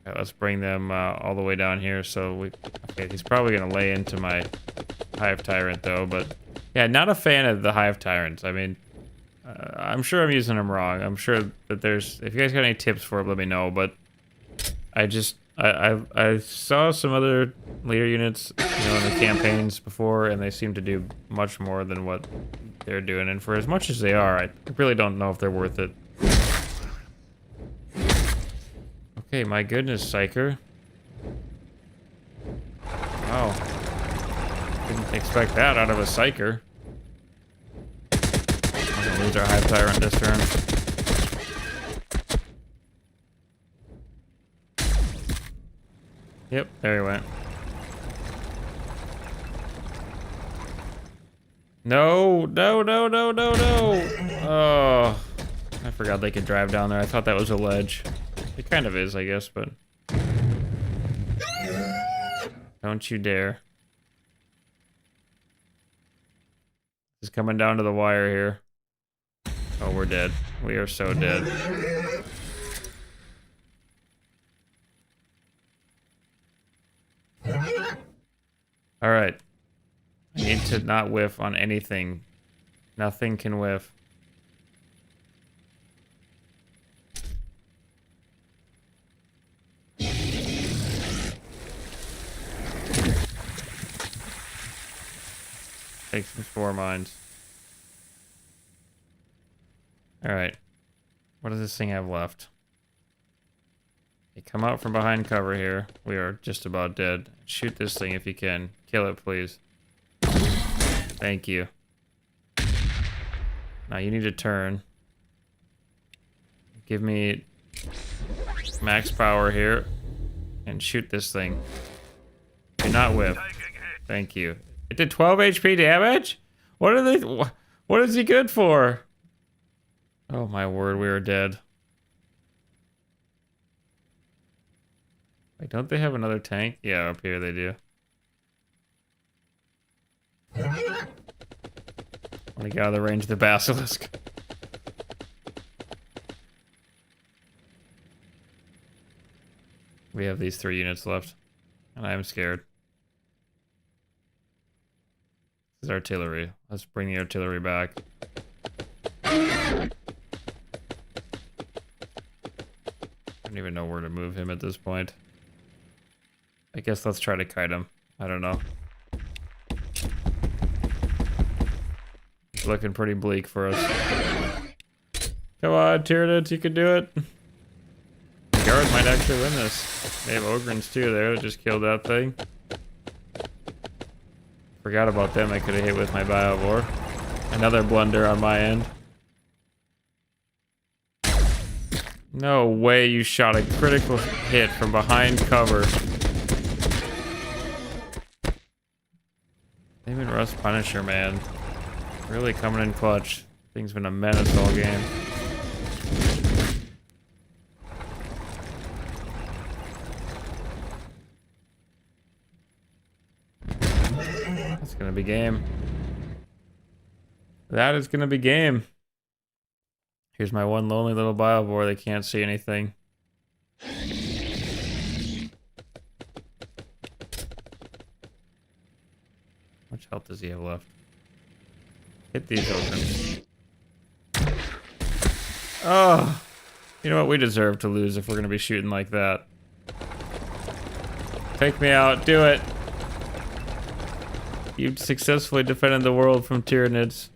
Alright, let's bring them all the way down here. So we... Okay, he's probably gonna lay into my Hive Tyrant though, but... Yeah, not a fan of the Hive Tyrants. I mean, I'm sure I'm using them wrong. I'm sure that there's... If you guys got any tips for it, let me know. But I just... I saw some other leader units, you know, in the campaigns before, and they seem to do much more than what they're doing. And for as much as they are, I really don't know if they're worth it. Okay, my goodness, Psyker. Wow. Didn't expect that out of a Psyker. We're gonna lose our Hive Tyrant this turn. Yep, there he went. No, no, no, no, no, no. Oh, I forgot they could drive down there. I thought that was a ledge. It kind of is, I guess, but don't you dare. It's coming down to the wire here. Oh, we're dead. We are so dead. All right. I need to not whiff on anything. Nothing can whiff. Take some spore mines. Alright. What does this thing have left? You come out from behind cover here. We are just about dead. Shoot this thing if you can. Kill it, please. Thank you. Now you need to turn. Give me max power here. And shoot this thing. Do not whip. Thank you. It did 12 HP damage? What are they? What is he good for? Oh my word, we are dead. Wait, don't they have another tank? Yeah, up here they do. I want to get out of the range of the Basilisk. We have these 3 units left. And I am scared. This is artillery. Let's bring the artillery back. I don't even know where to move him at this point. I guess let's try to kite him. I don't know. It's looking pretty bleak for us. Come on, Tyranids, you can do it. The Guard might actually win this. They have Ogryns too there. Just killed that thing. Forgot about them. I could have hit with my Biovore. Another blunder on my end. No way you shot a critical hit from behind cover. Even Rust Punisher, man. Really coming in clutch. Thing's been a menace all game. That's gonna be game. That is gonna be game. Here's my one lonely little Biovore. They can't see anything. How much health does he have left? Hit these open. Oh, you know what? We deserve to lose if we're gonna be shooting like that. Take me out. Do it. You've successfully defended the world from Tyranids.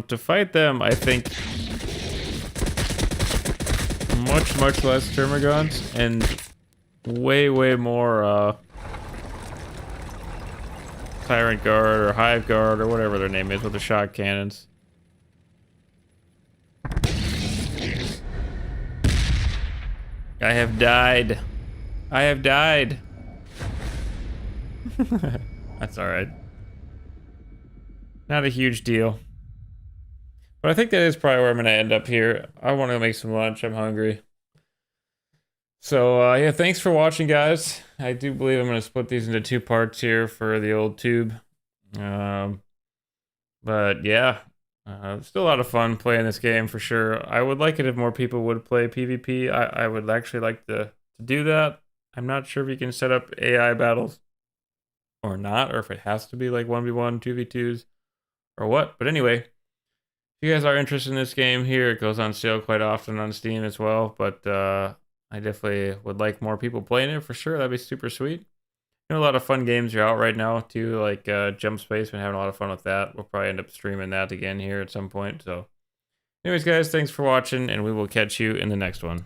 To fight them, I think much less Termagants and way more Tyrant Guard or Hive Guard or whatever their name is with the shot cannons. I have died. I have died. That's alright. Not a huge deal. But I think that is probably where I'm going to end up here. I want to make some lunch. I'm hungry. So, yeah, thanks for watching, guys. I do believe I'm going to split these into 2 parts here for the old tube. But, yeah. Still a lot of fun playing this game, for sure. I would like it if more people would play PvP. I would actually like to do that. I'm not sure if you can set up AI battles or not, or if it has to be like 1v1, 2v2s, or what. But anyway... If you guys are interested in this game here, it goes on sale quite often on Steam as well, but I definitely would like more people playing it for sure. That'd be super sweet. You know, a lot of fun games are out right now too, like Jump Space. Been having a lot of fun with that. We'll probably end up streaming that again here at some point. So anyways, guys, thanks for watching, and we will catch you in the next one.